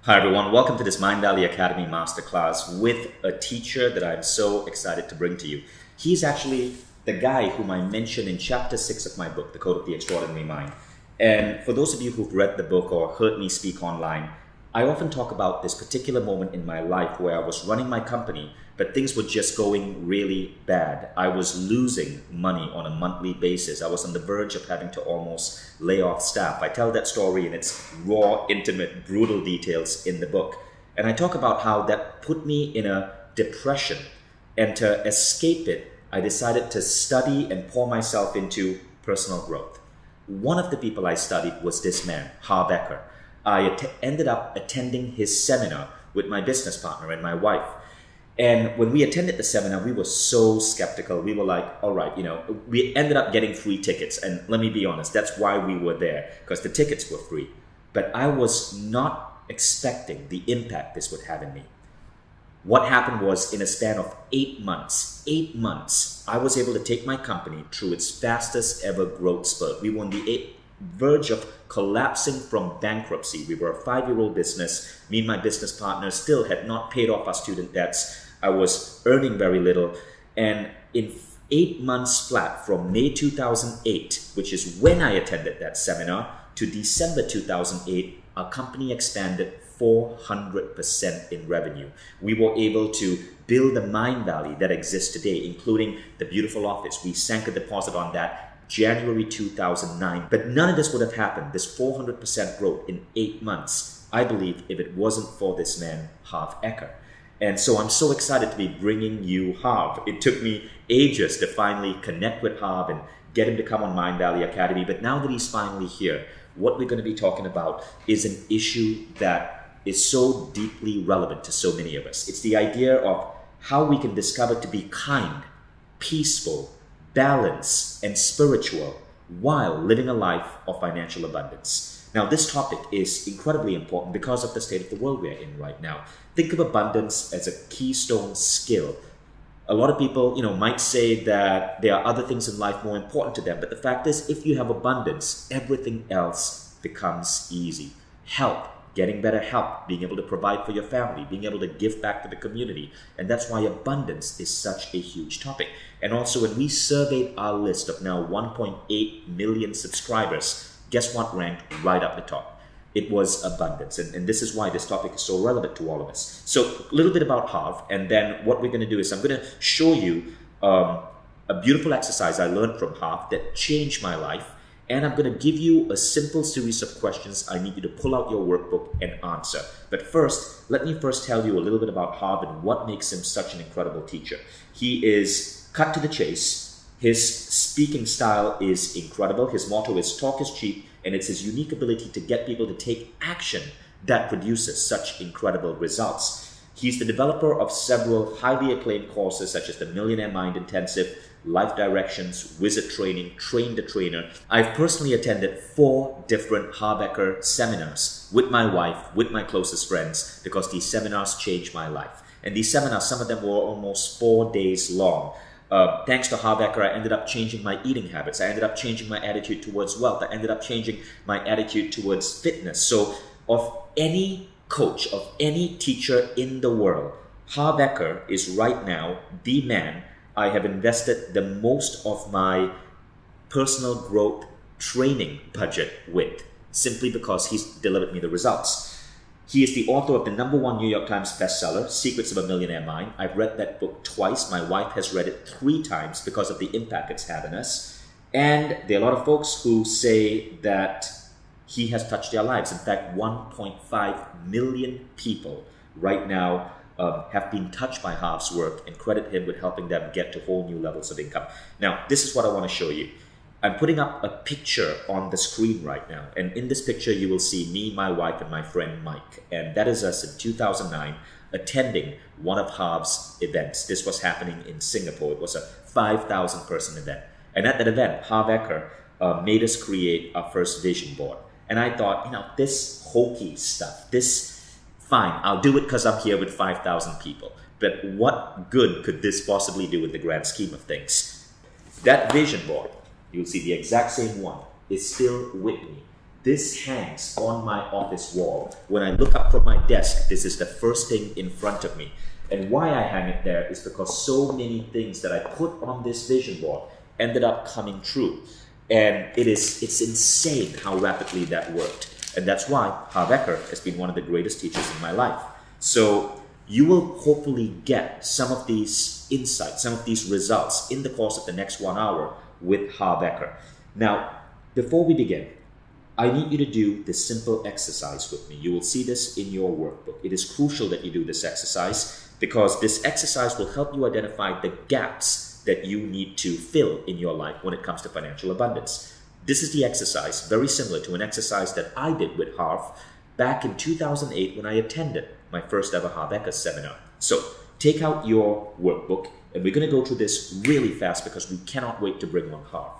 Hi everyone, welcome to this Mindvalley Academy Masterclass with a teacher that I'm so excited to bring to you. He's actually the guy whom I mentioned in chapter 6 of my book, The Code of the Extraordinary Mind. And for those of you who've read the book or heard me speak online, I often talk about this particular moment in my life where I was running my company, but things were just going really bad. I was losing money on a monthly basis. I was on the verge of having to almost lay off staff. I tell that story in its raw, intimate, brutal details in the book. And I talk about how that put me in a depression. And to escape it, I decided to study and pour myself into personal growth. One of the people I studied was this man, Harv Eker. I ended up attending his seminar with my business partner and my wife. And when we attended the seminar, we were so skeptical. We were like, all right, we ended up getting free tickets. And let me be honest, that's why we were there, because the tickets were free. But I was not expecting the impact this would have in me. What happened was, in a span of 8 months, I was able to take my company through its fastest ever growth spurt. We were on the verge of collapsing from bankruptcy. We were a 5-year-old business. Me and my business partner still had not paid off our student debts. I was earning very little. And in 8 months flat, from May 2008, which is when I attended that seminar, to December 2008, our company expanded 400% in revenue. We were able to build the Mindvalley that exists today, including the beautiful office. We sank a deposit on that January 2009. But none of this would have happened, this 400% growth in 8 months, I believe, if it wasn't for this man, Harv Eker. And so I'm so excited to be bringing you Harv. It took me ages to finally connect with Harv and get him to come on Mindvalley Academy. But now that he's finally here, what we're going to be talking about is an issue that is so deeply relevant to so many of us. It's the idea of how we can discover to be kind, peaceful, balanced, and spiritual while living a life of financial abundance. Now, this topic is incredibly important because of the state of the world we're in right now. Think of abundance as a keystone skill. A lot of people, might say that there are other things in life more important to them, but the fact is, if you have abundance, everything else becomes easy. Help, getting better help, being able to provide for your family, being able to give back to the community. And that's why abundance is such a huge topic. And also, when we surveyed our list of now 1.8 million subscribers, guess what ranked right up the top? It was abundance. And this is why this topic is so relevant to all of us. So a little bit about Harv, and then what we're going to do is I'm going to show you a beautiful exercise I learned from Harv that changed my life. And I'm going to give you a simple series of questions I need you to pull out your workbook and answer. But first, let me tell you a little bit about Harv and what makes him such an incredible teacher. He is cut to the chase. His speaking style is incredible. His motto is talk is cheap, and it's his unique ability to get people to take action that produces such incredible results. He's the developer of several highly acclaimed courses such as the Millionaire Mind Intensive, Life Directions, Wizard Training, Train the Trainer. I've personally attended 4 different Harv Eker seminars with my wife, with my closest friends, because these seminars changed my life. And these seminars, some of them were almost 4 days long. Thanks to Harv Eker, I ended up changing my eating habits. I ended up changing my attitude towards wealth. I ended up changing my attitude towards fitness. So of any coach, of any teacher in the world, Harv Eker is right now the man I have invested the most of my personal growth training budget with, simply because he's delivered me the results. He is the author of the #1 New York Times bestseller, Secrets of a Millionaire Mind. I've read that book twice. My wife has read it 3 times because of the impact it's had on us. And there are a lot of folks who say that he has touched their lives. In fact, 1.5 million people right now have been touched by Harv's work and credit him with helping them get to whole new levels of income. Now, this is what I want to show you. I'm putting up a picture on the screen right now. And in this picture, you will see me, my wife, and my friend Mike. And that is us in 2009 attending one of Harv's events. This was happening in Singapore. It was a 5,000 person event. And at that event, Harv Eker made us create our first vision board. And I thought, this hokey stuff, fine, I'll do it because I'm here with 5,000 people. But what good could this possibly do in the grand scheme of things? That vision board, you'll see the exact same one, is still with me. This hangs on my office wall. When I look up from my desk, this is the first thing in front of me. And why I hang it there is because so many things that I put on this vision board ended up coming true. And it's insane how rapidly that worked. And that's why Harv Eker has been one of the greatest teachers in my life. So you will hopefully get some of these insights, some of these results in the course of the next 1 hour with Harv Eker. Now, before we begin, I need you to do this simple exercise with me. You will see this in your workbook. It is crucial that you do this exercise because this exercise will help you identify the gaps that you need to fill in your life when it comes to financial abundance. This is the exercise, very similar to an exercise that I did with Harv back in 2008 when I attended my first ever Harv Eker seminar. So take out your workbook and we're going to go through this really fast because we cannot wait to bring on Harv.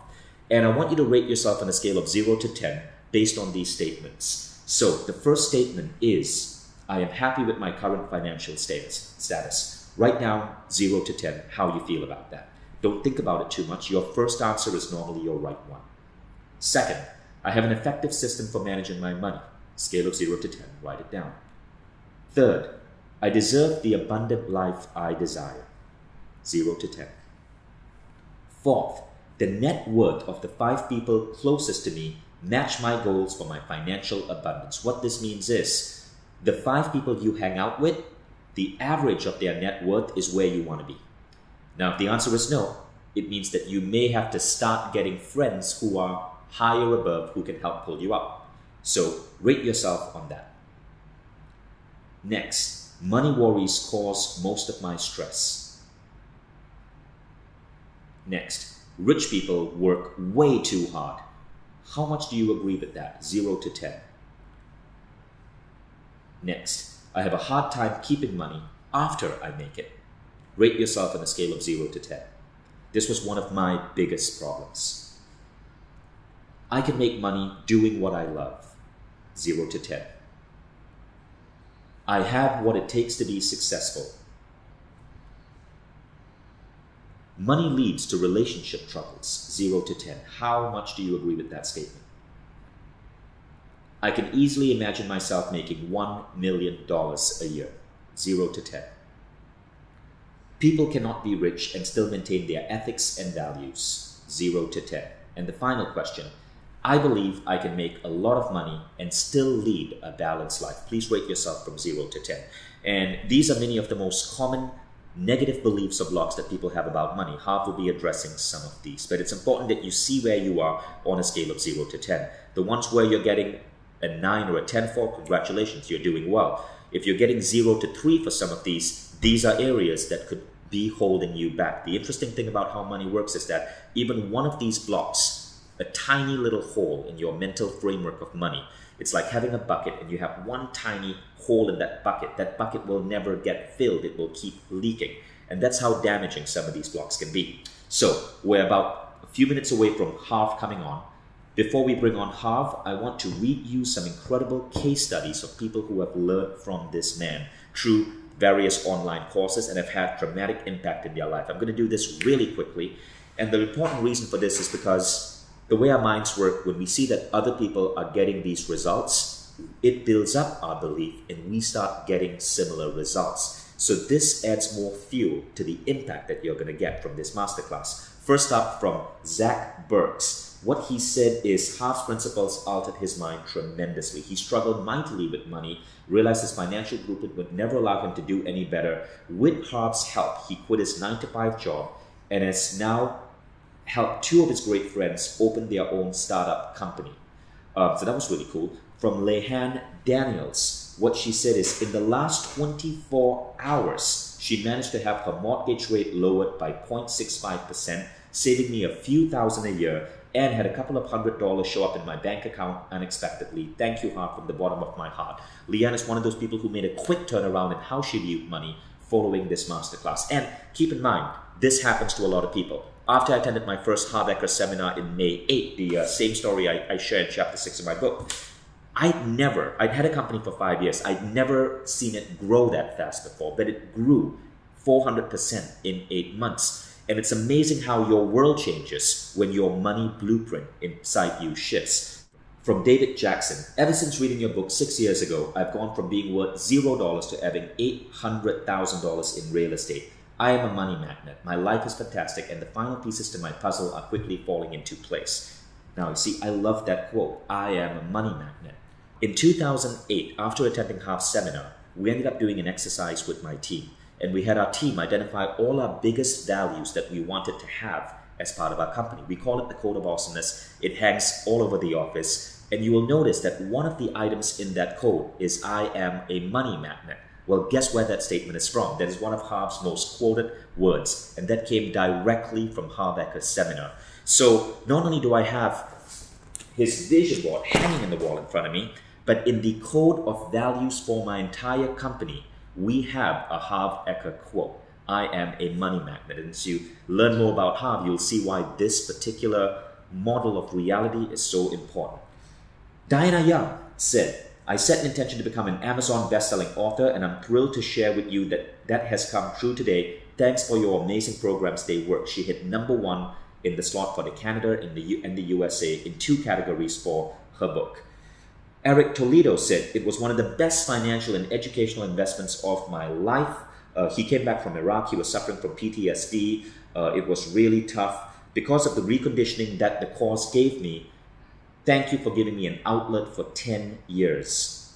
And I want you to rate yourself on a scale of 0 to 10 based on these statements. So the first statement is, I am happy with my current financial status. Write down 0 to 10 how you feel about that. Don't think about it too much. Your first answer is normally your right one. Second, I have an effective system for managing my money. Scale of 0 to 10, write it down. Third, I deserve the abundant life I desire. 0 to 10. Fourth, the net worth of the 5 people closest to me match my goals for my financial abundance. What this means is, the 5 people you hang out with, the average of their net worth is where you want to be. Now, if the answer is no, it means that you may have to start getting friends who are higher above who can help pull you up. So, rate yourself on that. Next, money worries cause most of my stress. Next, rich people work way too hard. How much do you agree with that? 0 to 10. Next, I have a hard time keeping money after I make it. Rate yourself on a scale of 0 to 10. This was one of my biggest problems. I can make money doing what I love. 0 to 10. I have what it takes to be successful. Money leads to relationship troubles. 0 to 10. How much do you agree with that statement? I can easily imagine myself making $1 million a year. 0 to 10. People cannot be rich and still maintain their ethics and values. 0 to 10. And the final question, I believe I can make a lot of money and still lead a balanced life. Please rate yourself from 0 to 10. And these are many of the most common negative beliefs or blocks that people have about money. Harv will be addressing some of these, but it's important that you see where you are on a scale of 0 to 10. The ones where you're getting a 9 or a 10 for, congratulations, you're doing well. If you're getting 0 to 3 for some of these are areas that could be holding you back. The interesting thing about how money works is that even one of these blocks, a tiny little hole in your mental framework of money, it's like having a bucket and you have one tiny hole in that bucket will never get filled, it will keep leaking. And that's how damaging some of these blocks can be. So we're about a few minutes away from Harv coming on. Before we bring on Harv, I want to read you some incredible case studies of people who have learned from this man through various online courses and have had dramatic impact in their life. I'm going to do this really quickly. And the important reason for this is because the way our minds work, when we see that other people are getting these results, it builds up our belief and we start getting similar results. So this adds more fuel to the impact that you're going to get from this masterclass. First up, from Zach Burks. What he said is Harv's principles altered his mind tremendously. He struggled mightily with money, realized his financial blueprint would never allow him to do any better. With Harv's help, he quit his 9-to-5 job and has now helped 2 of his great friends open their own startup company. So that was really cool. From Lehan Daniels, what she said is, in the last 24 hours, she managed to have her mortgage rate lowered by 0.65%, saving me a few thousand a year, and had a couple of $100 show up in my bank account unexpectedly. Thank you, Harv, from the bottom of my heart. Leanne is one of those people who made a quick turnaround in how she viewed money following this masterclass. And keep in mind, this happens to a lot of people. After I attended my first Harv Eker seminar in May 8, the same story I share in chapter 6 of my book, I'd had a company for 5 years. I'd never seen it grow that fast before, but it grew 400% in 8 months. And it's amazing how your world changes when your money blueprint inside you shifts. From David Jackson, ever since reading your book 6 years ago, I've gone from being worth $0 to having $800,000 in real estate. I am a money magnet. My life is fantastic, and the final pieces to my puzzle are quickly falling into place. Now, you see, I love that quote. I am a money magnet. In 2008, after attending Harv's seminar, we ended up doing an exercise with my team, and we had our team identify all our biggest values that we wanted to have as part of our company. We call it the Code of Awesomeness. It hangs all over the office, and you will notice that one of the items in that code is I am a money magnet. Well, guess where that statement is from? That is one of Harv's most quoted words, and that came directly from Harv Eker's seminar. So not only do I have his vision board hanging in the wall in front of me, but in the code of values for my entire company, we have a Harv Eker quote. I am a money magnet. And as you learn more about Harv, you'll see why this particular model of reality is so important. Diana Young said, I set an intention to become an Amazon best-selling author, and I'm thrilled to share with you that has come true today. Thanks for your amazing programs. They work. She hit #1 in the slot for the Canada and the USA in 2 categories for her book. Eric Toledo said, it was one of the best financial and educational investments of my life. He came back from Iraq. He was suffering from PTSD. It was really tough. Because of the reconditioning that the course gave me, thank you for giving me an outlet for 10 years.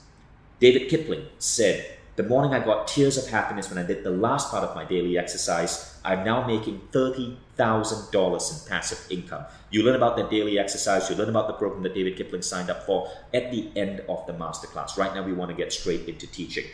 David Kipling said, the morning I got tears of happiness when I did the last part of my daily exercise. I'm now making $30,000 in passive income. You learn about that daily exercise. You learn about the program that David Kipling signed up for at the end of the masterclass. Right now, we want to get straight into teaching.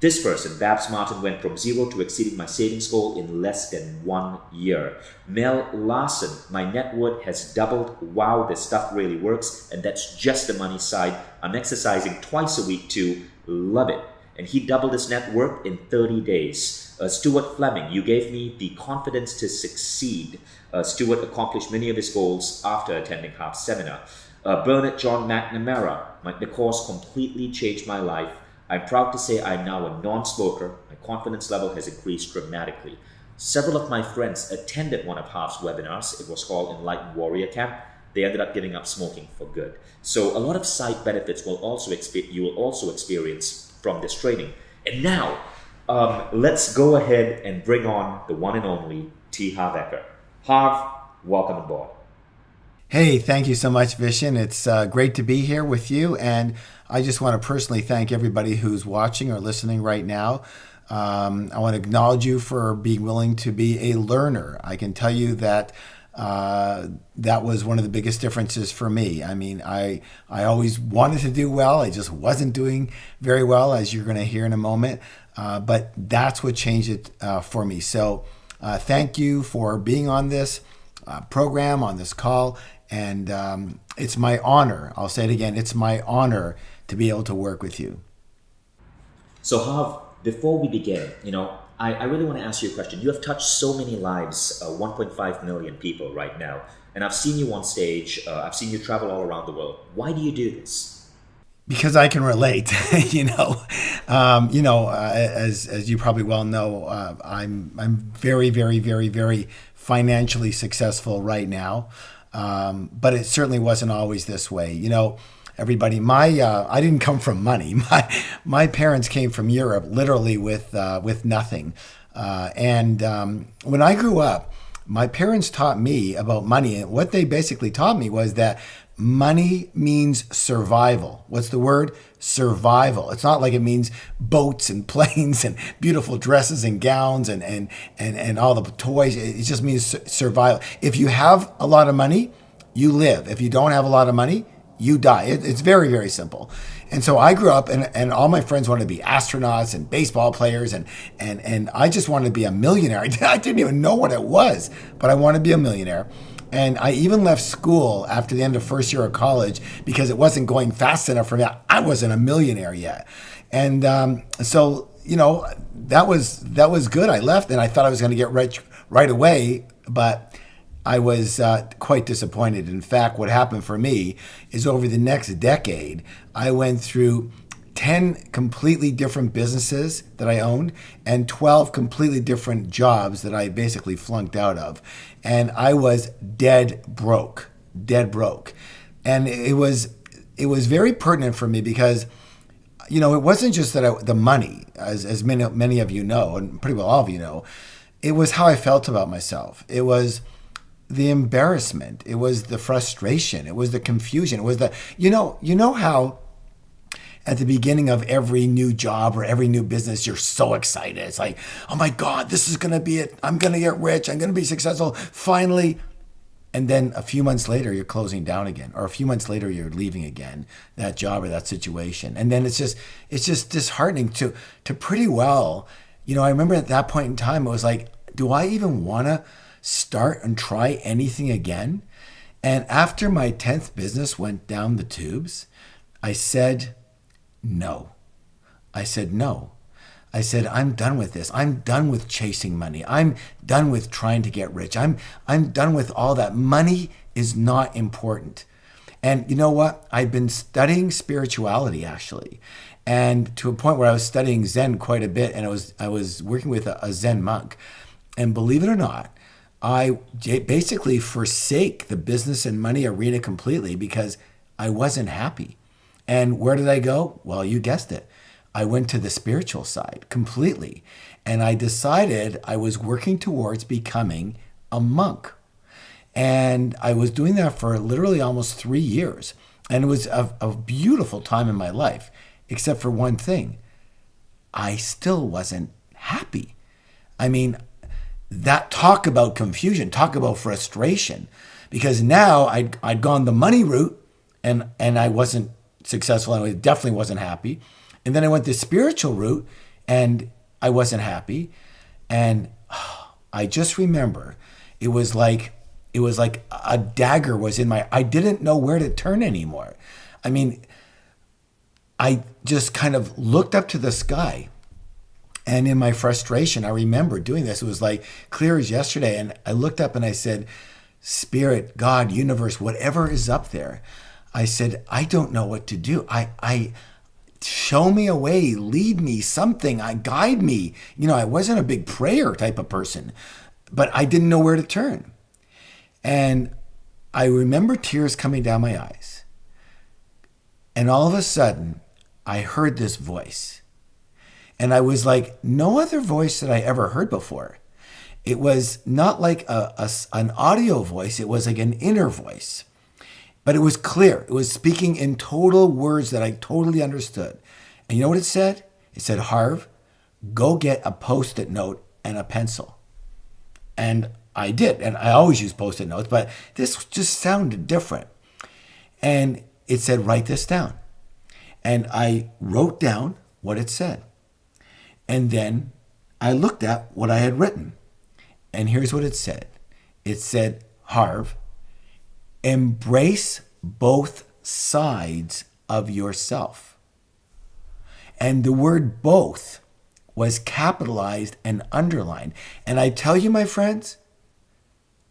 This person, Babs Martin, went from 0 to exceeding my savings goal in less than 1 year. Mel Larson, my net worth has doubled. Wow, this stuff really works. And that's just the money side. I'm exercising twice a week too. Love it. And he doubled his net worth in 30 days. Stuart Fleming, you gave me the confidence to succeed. Stuart accomplished many of his goals after attending Harv's seminar. Bernard John McNamara, the course completely changed my life. I'm proud to say I'm now a non-smoker. My confidence level has increased dramatically. Several of my friends attended one of Harv's webinars. It was called Enlightened Warrior Camp. They ended up giving up smoking for good. So a lot of side benefits you will also experience from this training. And now, let's go ahead and bring on the one and only T. Harv Eker. Harv, welcome aboard. Hey, thank you so much, Vishen. It's great to be here with you. And I just want to personally thank everybody who's watching or listening right now. I want to acknowledge you for being willing to be a learner. I can tell you that that was one of the biggest differences for me. I mean, I always wanted to do well. I just wasn't doing very well, as you're going to hear in a moment. But that's what changed it for me. So thank you for being on this program, on this call. And it's my honor. I'll say it again. It's my honor to be able to work with you. So Harv, before we begin, I really want to ask you a question. You have touched so many lives, 1.5 million people right now. And I've seen you on stage. I've seen you travel all around the world. Why do you do this? Because I can relate, as you probably well know, I'm very, very, very, very financially successful right now. But it certainly wasn't always this way. Everybody, I didn't come from money. My parents came from Europe, literally with nothing. And when I grew up, my parents taught me about money, and what they basically taught me was that money means survival. What's the word? Survival. It's not like it means boats and planes and beautiful dresses and gowns and all the toys. It just means survival. If you have a lot of money, you live. If you don't have a lot of money, you die. It's very, very simple. And so I grew up and all my friends wanted to be astronauts and baseball players and I just wanted to be a millionaire. I didn't even know what it was, but I wanted to be a millionaire. And I even left school after the end of first year of college because it wasn't going fast enough for me. I wasn't a millionaire yet. And so that was good. I left and I thought I was going to get rich right away, but I was quite disappointed. In fact, what happened for me is over the next decade, I went through 10 completely different businesses that I owned and 12 completely different jobs that I basically flunked out of. And I was dead broke. And it was it was very pertinent for me because, you know, it wasn't just that the money, as many of you know, and pretty well all of you know, it was how I felt about myself. It was the embarrassment. It was the frustration. It was the confusion. It was the, you know how at the beginning of every new job or every new business, you're so excited. It's like, oh my God, this is going to be it. I'm going to get rich. I'm going to be successful. Finally. And then a few months later, you're closing down again, or a few months later, you're leaving again, that job or that situation. And then it's just disheartening to pretty well, you know, I remember at that point in time, it was like, do I even want to start and try anything again? And after my 10th business went down the tubes, I said, no. I said, no. I said, I'm done with this. I'm done with chasing money. I'm done with trying to get rich. I'm done with all that. Money is not important. And you know what? I've been studying spirituality actually. And to a point where I was studying Zen quite a bit, and I was working with a Zen monk. And believe it or not, I basically forsake the business and money arena completely because I wasn't happy. And where did I go? Well, you guessed it. I went to the spiritual side completely. And I decided I was working towards becoming a monk. And I was doing that for literally almost 3 years. And it was a beautiful time in my life, except for one thing. I still wasn't happy. I mean, that talk about confusion, talk about frustration, because now I'd gone the money route and I wasn't successful. I definitely wasn't happy. And then I went the spiritual route and I wasn't happy. And I just remember it was like a dagger was in I didn't know where to turn anymore. I mean, I just kind of looked up to the sky. And in my frustration, I remember doing this. It was like clear as yesterday. And I looked up and I said, Spirit, God, universe, whatever is up there. I said, I don't know what to do. I show me a way, lead me, something, guide me. You know, I wasn't a big prayer type of person, but I didn't know where to turn. And I remember tears coming down my eyes. And all of a sudden, I heard this voice. And I was like, no other voice that I ever heard before. It was not like an audio voice. It was like an inner voice. But it was clear. It was speaking in total words that I totally understood. And you know what it said? It said, Harv, go get a Post-it note and a pencil. And I did. And I always use Post-it notes, but this just sounded different. And it said, write this down. And I wrote down what it said. And then I looked at what I had written. And here's what it said. It said, Harv, embrace both sides of yourself. And the word both was capitalized and underlined. And I tell you, my friends,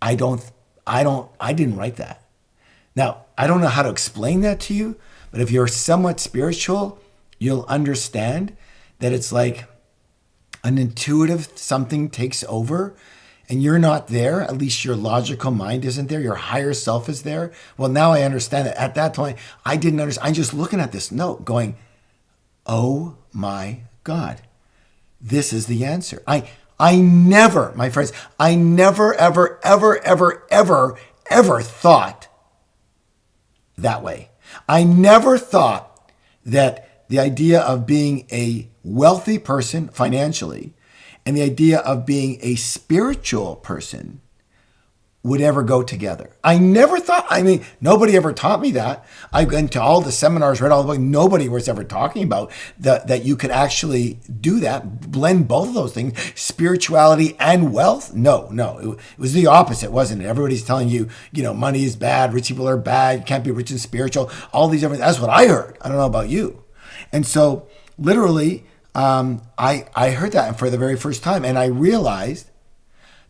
I didn't write that. Now, I don't know how to explain that to you, but if you're somewhat spiritual, you'll understand that it's like an intuitive something takes over. And you're not there, at least your logical mind isn't there, your higher self is there. Well, now I understand it. At that point, I didn't understand. I'm just looking at this note going, oh my God, this is the answer. I never, my friends, I never, ever, ever, ever, ever, ever thought that way. I never thought that the idea of being a wealthy person financially and the idea of being a spiritual person would ever go together. I never thought, nobody ever taught me that. I went to all the seminars, read all the books. Nobody was ever talking about that you could actually do that, blend both of those things, spirituality and wealth. No, it was the opposite, wasn't it? Everybody's telling you, money is bad, rich people are bad, you can't be rich and spiritual, all these different, that's what I heard. I don't know about you. And so literally, I heard that for the very first time, and I realized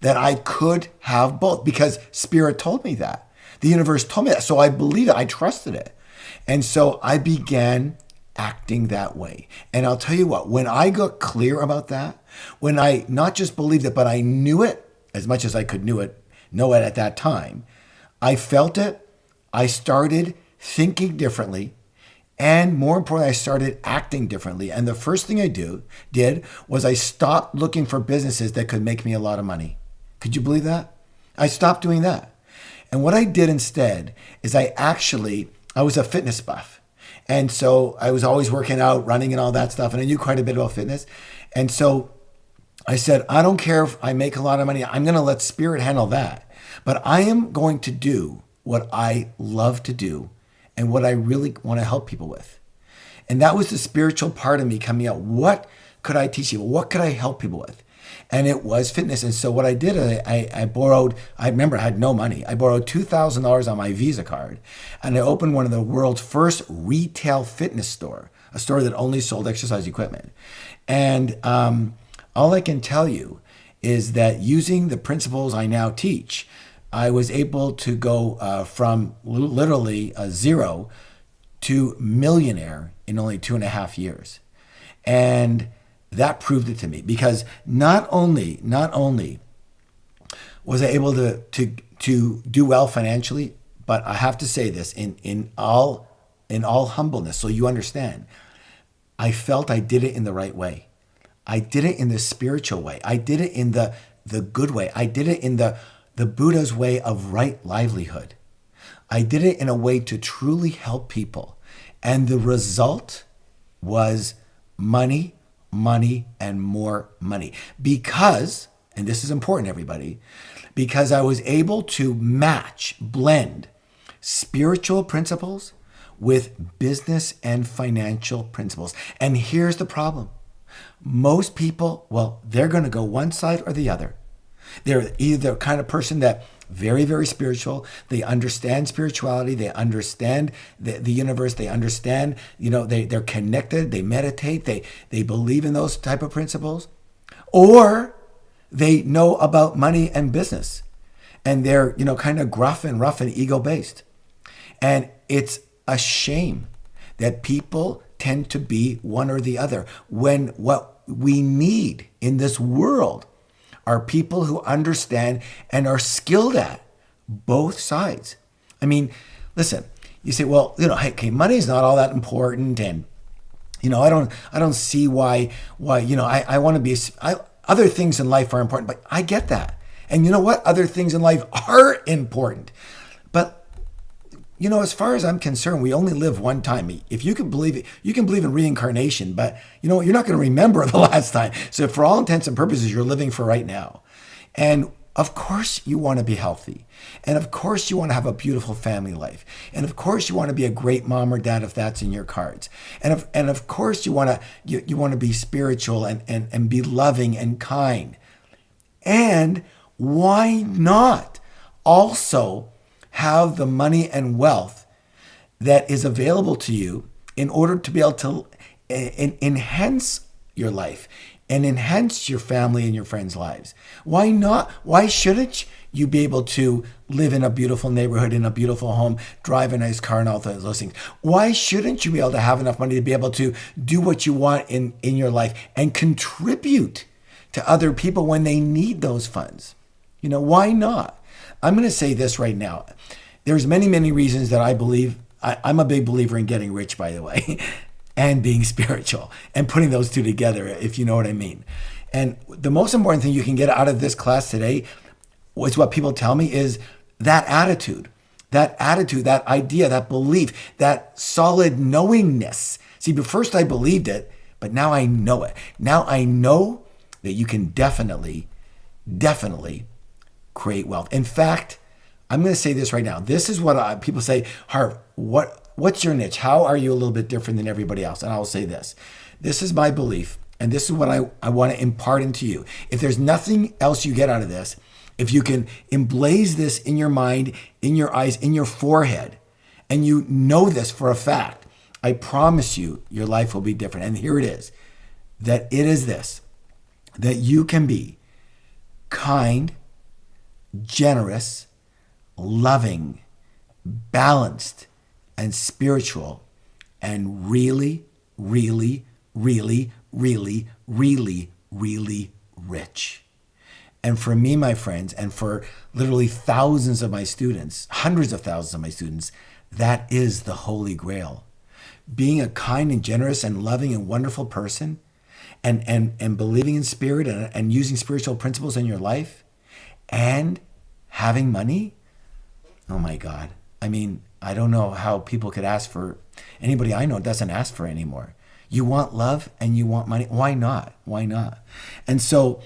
that I could have both because Spirit told me that. The universe told me that. So I believed it. I trusted it. And so I began acting that way. And I'll tell you what, when I got clear about that, when I not just believed it, but I knew it as much as I could know it at that time, I felt it. I started thinking differently. And more importantly, I started acting differently. And the first thing I did was I stopped looking for businesses that could make me a lot of money. Could you believe that? I stopped doing that. And what I did instead is I was a fitness buff. And so I was always working out, running and all that stuff. And I knew quite a bit about fitness. And so I said, I don't care if I make a lot of money. I'm going to let spirit handle that. But I am going to do what I love to do and what I really want to help people with. And that was the spiritual part of me coming out. What could I teach people? What could I help people with? And it was fitness. And so what I did, I borrowed, I remember I had no money. I borrowed $2,000 on my Visa card. And I opened one of the world's first retail fitness store, a store that only sold exercise equipment. And all I can tell you is that using the principles I now teach, I was able to go from literally zero to millionaire in only 2.5 years. And that proved it to me, because not only was I able to do well financially, but I have to say this in all humbleness, so you understand, I felt I did it in the right way. I did it in the spiritual way. I did it in the good way. I did it in the Buddha's way of right livelihood. I did it in a way to truly help people. And the result was money, and more money. Because, and this is important, everybody, because I was able to blend spiritual principles with business and financial principles. And here's the problem. Most people, well, they're going to go one side or the other. They're either the kind of person that very, very spiritual. They understand spirituality. They understand the universe. They understand, they're connected. They meditate. They believe in those type of principles. Or they know about money and business. And they're, kind of gruff and rough and ego-based. And it's a shame that people tend to be one or the other, when what we need in this world are people who understand and are skilled at both sides. I mean, listen, you say, well, hey, okay, money is not all that important, and I don't see why I want to be. Other things in life are important, but I get that. And you know what? Other things in life are important, but as far as I'm concerned, we only live one time. If you can believe it, you can believe in reincarnation, but you're not going to remember the last time. So for all intents and purposes, you're living for right now. And of course you want to be healthy. And of course you want to have a beautiful family life. And of course you want to be a great mom or dad if that's in your cards. And of course you want to be spiritual and be loving and kind. And why not also have the money and wealth that is available to you in order to be able to enhance your life and enhance your family and your friends' lives? Why not? Why shouldn't you be able to live in a beautiful neighborhood, in a beautiful home, drive a nice car and all those things? Why shouldn't you be able to have enough money to be able to do what you want in your life and contribute to other people when they need those funds? Why not? I'm going to say this right now. There's many, many reasons that I believe. I'm a big believer in getting rich, by the way, and being spiritual and putting those two together, if you know what I mean. And the most important thing you can get out of this class today, is what people tell me, is that attitude, that idea, that belief, that solid knowingness. See, but first I believed it, but now I know it. Now I know that you can definitely create wealth. In fact, I'm going to say this right now. This is what people say, Harv, what's your niche? How are you a little bit different than everybody else? And I'll say this. This is my belief, and this is what I want to impart into you. If there's nothing else you get out of this, if you can emblaze this in your mind, in your eyes, in your forehead, and you know this for a fact, I promise you, your life will be different. And here it is, that you can be kind, generous, loving, balanced, and spiritual, and really, really, really, really, really, really rich. And for me, my friends, and for literally thousands of my students, hundreds of thousands of my students, that is the Holy Grail. being a kind and generous and loving and wonderful person and believing in spirit and using spiritual principles in your life and having money, oh my God. I mean, I don't know how people could ask for, anybody I know doesn't ask for anymore. You want love and you want money. Why not? Why not? And so,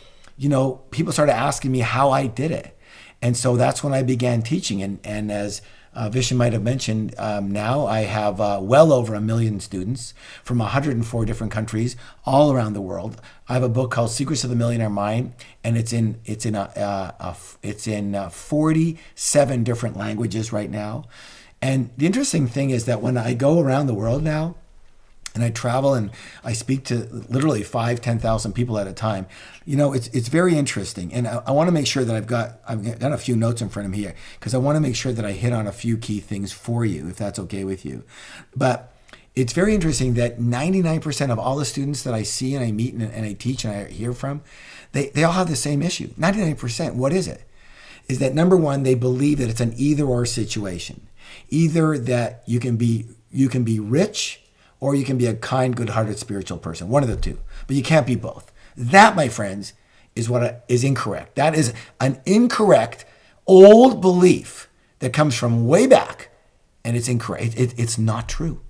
people started asking me how I did it. And so that's when I began teaching. And as Vishen might have mentioned, now I have well over 1 million students from 104 different countries all around the world. I have a book called Secrets of the Millionaire Mind, and it's in 47 different languages right now. And the interesting thing is that when I go around the world now, and I travel and I speak to literally 5,000-10,000 people at a time, it's very interesting. And I want to make sure that I've got a few notes in front of me here, because I want to make sure that I hit on a few key things for you, if that's okay with you. But it's very interesting that 99% of all the students that I see and I meet and I teach and I hear from, they all have the same issue. 99%. What is it? Is that number one, they believe that it's an either or situation. Either that you can be rich, or you can be a kind, good-hearted spiritual person. One of the two. But you can't be both. That, my friends, is incorrect. That is an incorrect, old belief that comes from way back, and it's incorrect. It's not true.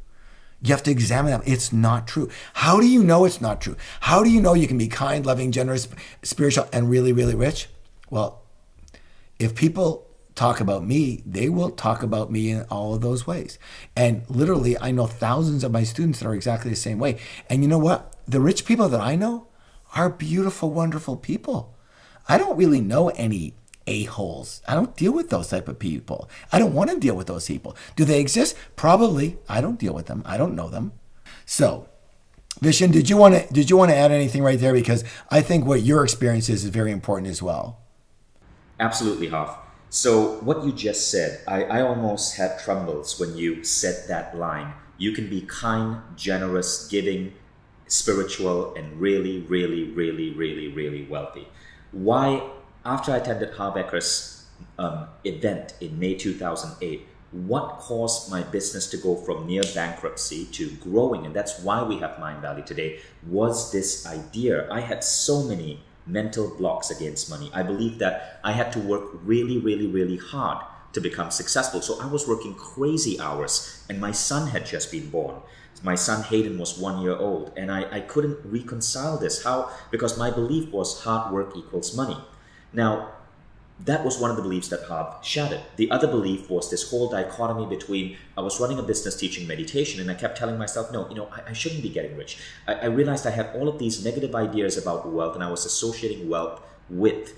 You have to examine that. It's not true. How do you know it's not true? How do you know you can be kind, loving, generous, spiritual, and really, really rich? Well, if people talk about me, they will talk about me in all of those ways. And literally, I know thousands of my students that are exactly the same way. And you know what? The rich people that I know are beautiful, wonderful people. I don't really know any a-holes. I don't deal with those type of people. I don't want to deal with those people. Do they exist? Probably. I don't deal with them. I don't know them. So, Vishen, did you want to add anything right there? Because I think what your experience is very important as well. Absolutely, Harv. So what you just said, I almost had trembles when you said that line. You can be kind, generous, giving, spiritual, and really, really, really, really, really wealthy. Why, after I attended Harv Eker's event in May 2008, what caused my business to go from near bankruptcy to growing, and that's why we have Mindvalley today, was this idea. I had so many mental blocks against money. I believed that I had to work really, really, really hard to become successful. So I was working crazy hours, and my son had just been born. My son Hayden was 1 year old, and I couldn't reconcile this. How? Because my belief was hard work equals money. Now, that was one of the beliefs that Harv shattered. The other belief was this whole dichotomy between, I was running a business teaching meditation, and I kept telling myself, no, I shouldn't be getting rich. I realized I had all of these negative ideas about wealth, and I was associating wealth with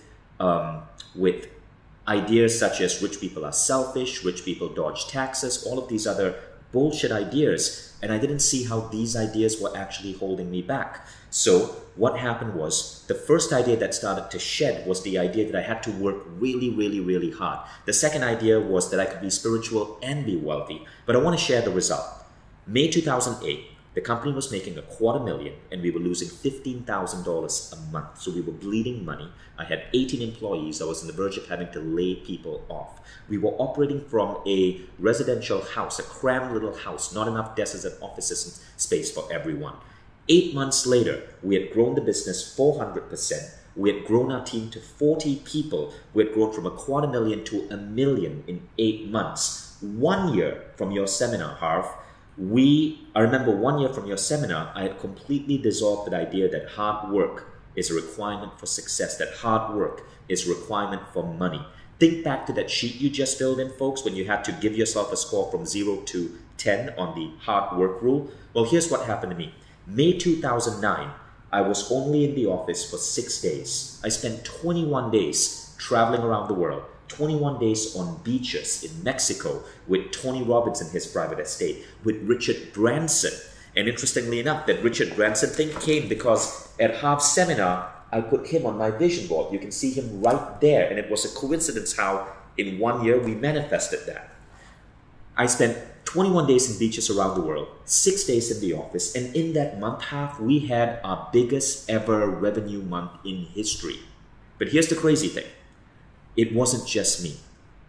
ideas such as rich people are selfish, rich people dodge taxes, all of these other bullshit ideas, and I didn't see how these ideas were actually holding me back. So what happened was, the first idea that started to shed was the idea that I had to work really, really, really hard. The second idea was that I could be spiritual and be wealthy. But I want to share the result. May 2008, the company was making $250,000 and we were losing $15,000 a month. So we were bleeding money. I had 18 employees. I was on the verge of having to lay people off. We were operating from a residential house, a crammed little house, not enough desks and offices and space for everyone. 8 months later, we had grown the business 400%. We had grown our team to 40 people. We had grown from $250,000 to $1 million in 8 months. 1 year from your seminar, Harv, I remember 1 year from your seminar, I had completely dissolved the idea that hard work is a requirement for success, that hard work is a requirement for money. Think back to that sheet you just filled in, folks, when you had to give yourself a score from 0 to 10 on the hard work rule. Well, here's what happened to me. May 2009, I was only in the office for 6 days. I spent 21 days traveling around the world, 21 days on beaches in Mexico with Tony Robbins in his private estate, with Richard Branson. And interestingly enough, that Richard Branson thing came because at Harv's seminar, I put him on my vision board. You can see him right there. And it was a coincidence how in 1 year we manifested that. I spent 21 days in beaches around the world, 6 days in the office, and in that month half, we had our biggest ever revenue month in history. But here's the crazy thing. It wasn't just me.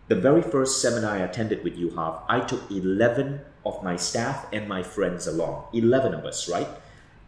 The very first seminar I attended with you, Harv, I took 11 of my staff and my friends along. 11 of us, right?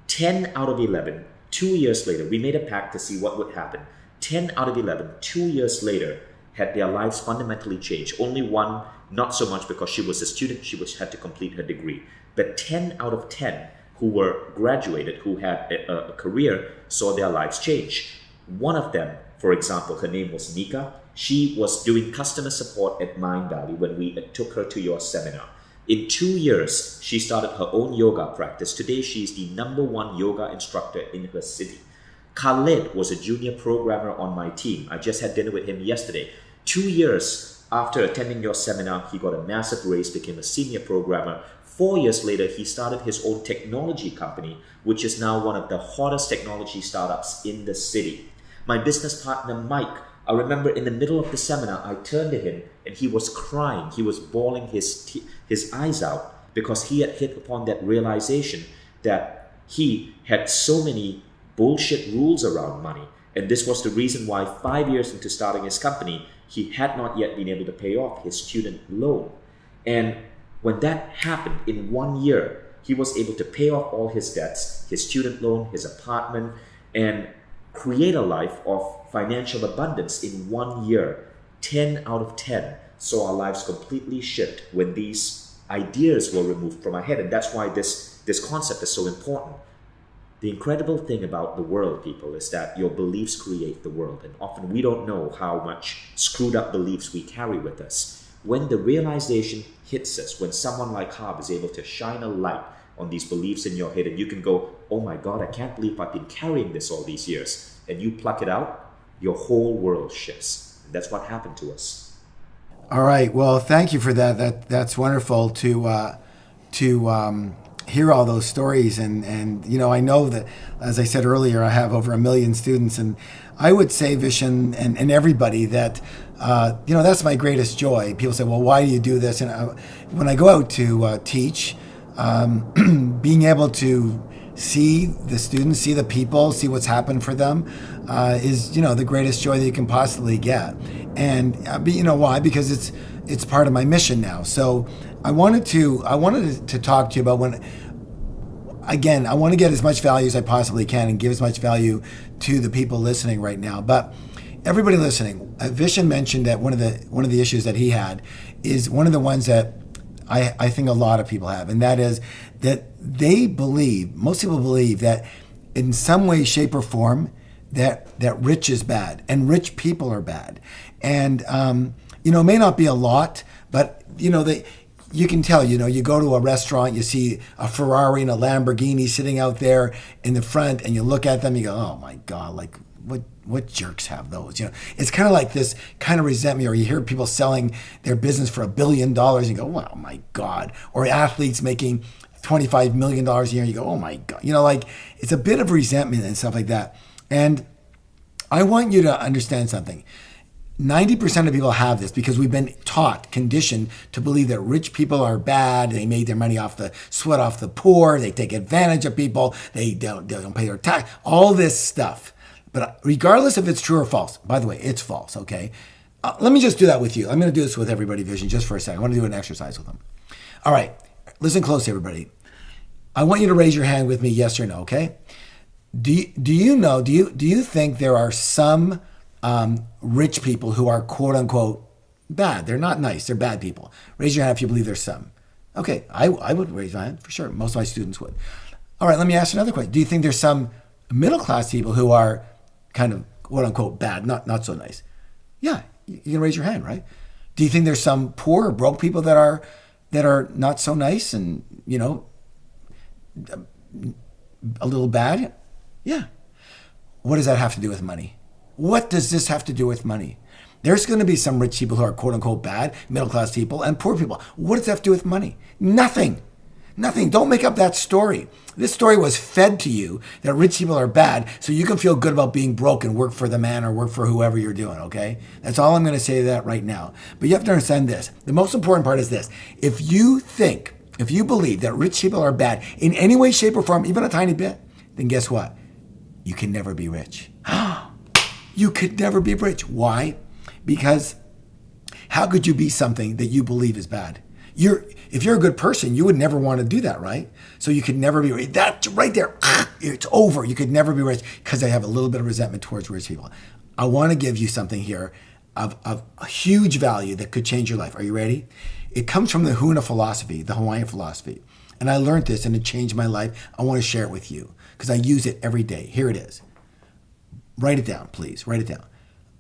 10 out of 11, 2 years later, we made a pact to see what would happen. 10 out of 11, 2 years later, had their lives fundamentally changed. Only one, not so much because she was a student, had to complete her degree. But 10 out of 10 who were graduated, who had a career, saw their lives change. One of them, for example, her name was Nika. She was doing customer support at Mindvalley when we took her to your seminar. In 2 years, she started her own yoga practice. Today, she is the #1 yoga instructor in her city. Khaled was a junior programmer on my team. I just had dinner with him yesterday. 2 years after attending your seminar, he got a massive raise, became a senior programmer. 4 years later, he started his own technology company, which is now one of the hottest technology startups in the city. My business partner, Mike, I remember in the middle of the seminar, I turned to him and he was crying. He was bawling his eyes out because he had hit upon that realization that he had so many bullshit rules around money. And this was the reason why 5 years into starting his company, he had not yet been able to pay off his student loan. And when that happened in 1 year, he was able to pay off all his debts, his student loan, his apartment, and create a life of financial abundance in 1 year. 10 out of 10 saw our lives completely shift when these ideas were removed from our head. And that's why this concept is so important. The incredible thing about the world, people, is that your beliefs create the world. And often we don't know how much screwed up beliefs we carry with us. When the realization hits us, when someone like Harv is able to shine a light on these beliefs in your head, and you can go, oh my God, I can't believe I've been carrying this all these years. And you pluck it out, your whole world shifts. And that's what happened to us. All right. Well, thank you for that. That's wonderful to hear all those stories. And you know, I know that, as I said earlier, I have over 1 million students, and I would say, Vishen, and everybody, that you know, that's my greatest joy. People say, well, why do you do this? And when I go out to teach, being able to see the students, see the people, see what's happened for them, is, you know, the greatest joy that you can possibly get. And you know why? Because it's part of my mission now. So I wanted to talk to you about again, I want to get as much value as I possibly can and give as much value to the people listening right now. But everybody listening, Vishen mentioned that one of the issues that he had is one of the ones that I think a lot of people have, and that is that most people believe that in some way, shape, or form that rich is bad and rich people are bad. And you know, it may not be a lot, but you know, you can tell, you know, you go to a restaurant, you see a Ferrari and a Lamborghini sitting out there in the front, and you look at them, you go, oh my God, like what jerks have those? You know, it's kind of like this kind of resentment, or you hear people selling their business for $1 billion, and you go, oh my God. Or athletes making $25 million a year, and you go, oh my God. You know, like, it's a bit of resentment and stuff like that. And I want you to understand something. 90% of people have this because we've been taught, conditioned to believe that rich people are bad. They made their money off the sweat off the poor. They take advantage of people. They don't pay their tax. All this stuff. But regardless if it's true or false, by the way, it's false, okay? Let me just do that with you. I'm going to do this with everybody, Vishen, just for a second. I want to do an exercise with them. All right, listen close, everybody. I want you to raise your hand with me, yes or no, okay? Do you think there are some rich people who are quote unquote bad? They're not nice, they're bad people. Raise your hand if you believe there's some. Okay, I would raise my hand for sure. Most of my students would. All right, let me ask you another question. Do you think there's some middle class people who are kind of quote unquote bad, not so nice? Yeah, you can raise your hand, right? Do you think there's some poor or broke people that are not so nice and, you know, a little bad? Yeah. What does that have to do with money? What does this have to do with money? There's going to be some rich people who are quote unquote bad, middle class people, and poor people. What does that have to do with money? Nothing. Nothing. Don't make up that story. This story was fed to you that rich people are bad, so you can feel good about being broke and work for the man or work for whoever you're doing, okay? That's all I'm going to say to that right now. But you have to understand this. The most important part is this. If you believe that rich people are bad in any way, shape, or form, even a tiny bit, then guess what? You can never be rich. You could never be rich. Why? Because how could you be something that you believe is bad? If you're a good person, you would never want to do that, right? So you could never be rich. That right there, it's over. You could never be rich because I have a little bit of resentment towards rich people. I want to give you something here of a huge value that could change your life. Are you ready? It comes from the Huna philosophy, the Hawaiian philosophy. And I learned this and it changed my life. I want to share it with you because I use it every day. Here it is. Write it down, please. Write it down.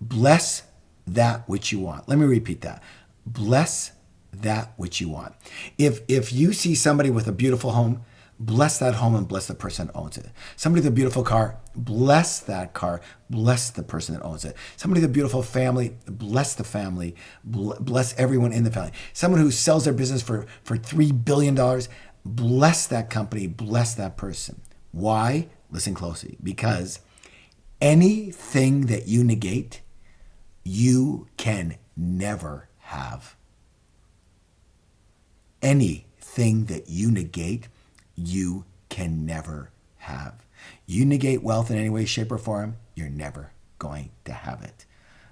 Bless that which you want. Let me repeat that. Bless that which you want. If you see somebody with a beautiful home, bless that home and bless the person that owns it. Somebody with a beautiful car, bless that car, bless the person that owns it. Somebody with a beautiful family, bless the family, bless everyone in the family. Someone who sells their business for $3 billion, bless that company, bless that person. Why? Listen closely. Because anything that you negate, you can never have. Anything that you negate, you can never have. You negate wealth in any way, shape, or form, you're never going to have it.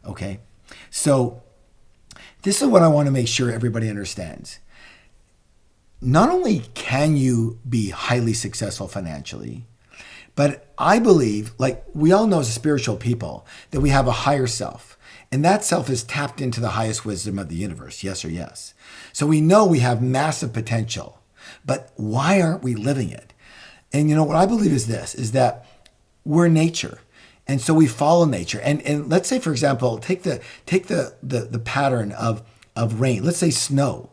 Okay? So this is what I want to make sure everybody understands. Not only can you be highly successful financially, but I believe, like we all know as spiritual people, that we have a higher self. And that self is tapped into the highest wisdom of the universe, yes or yes. So we know we have massive potential, but why aren't we living it? And you know what I believe is this, is that we're nature. And so we follow nature. And let's say, for example, take the pattern of rain. Let's say snow.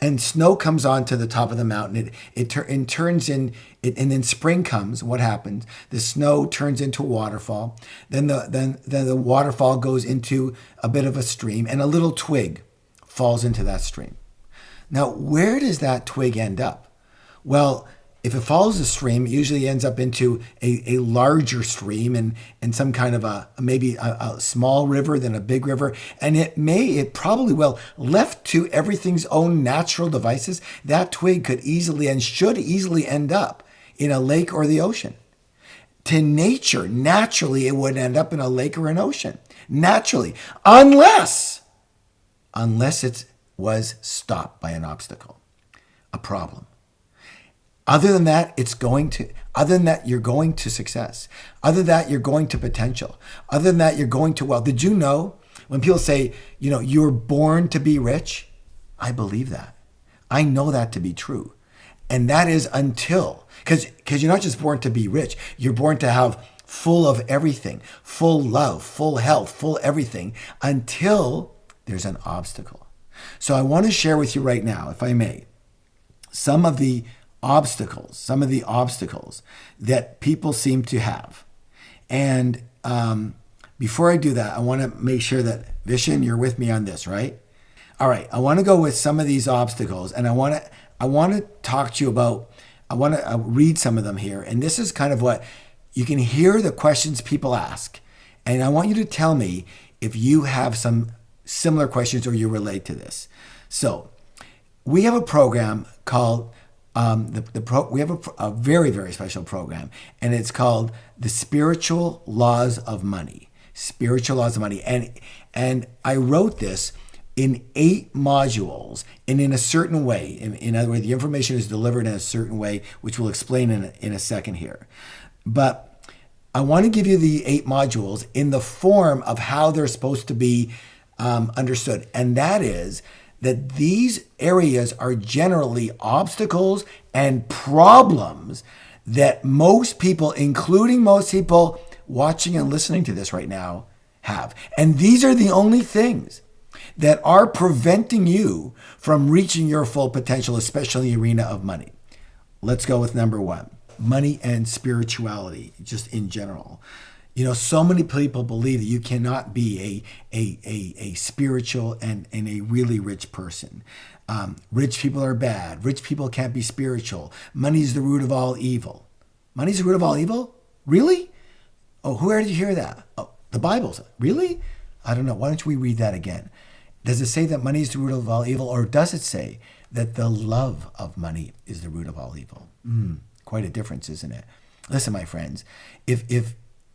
And snow comes onto the top of the mountain. It turns in, and then spring comes. What happens? The snow turns into a waterfall. Then the waterfall goes into a bit of a stream, and a little twig falls into that stream. Now, where does that twig end up? Well, if it follows the stream, it usually ends up into a larger stream and some kind of maybe a small river, then a big river. And it probably will, left to everything's own natural devices, that twig could easily and should easily end up in a lake or the ocean. To nature, naturally, it would end up in a lake or an ocean. Naturally. Unless it was stopped by an obstacle, a problem. Other than that, you're going to success. Other than that, you're going to potential. Other than that, you're going to wealth. Did you know when people say, you're born to be rich? I believe that. I know that to be true. And that is until, because you're not just born to be rich. You're born to have full of everything, full love, full health, full everything, until there's an obstacle. So I want to share with you right now, if I may, some of the obstacles that people seem to have. And before I do that, I want to make sure that, Vishen, you're with me on this, right? All right, I want to go with some of these obstacles, and I want to talk to you about, I want to read some of them here. And this is kind of what, you can hear the questions people ask. And I want you to tell me if you have some similar questions or you relate to this. So we have a program called, we have a very, very special program, and it's called the Spiritual Laws of Money. Spiritual Laws of Money. And I wrote this in 8 modules and in a certain way. In other words, the information is delivered in a certain way, which we'll explain in a second here. But I want to give you the 8 modules in the form of how they're supposed to be understood. And that is that these areas are generally obstacles and problems that most people, including most people watching and listening to this right now, have. And these are the only things that are preventing you from reaching your full potential, especially in the arena of money. Let's go with number 1, money and spirituality, just in general. So many people believe that you cannot be a spiritual and a really rich person. Rich people are bad. Rich people can't be spiritual. Money is the root of all evil. Money's the root of all evil? Really? Oh, where did you hear that? Oh, the Bible. Really? I don't know. Why don't we read that again? Does it say that money is the root of all evil, or does it say that the love of money is the root of all evil? Quite a difference, isn't it? Listen, my friends, if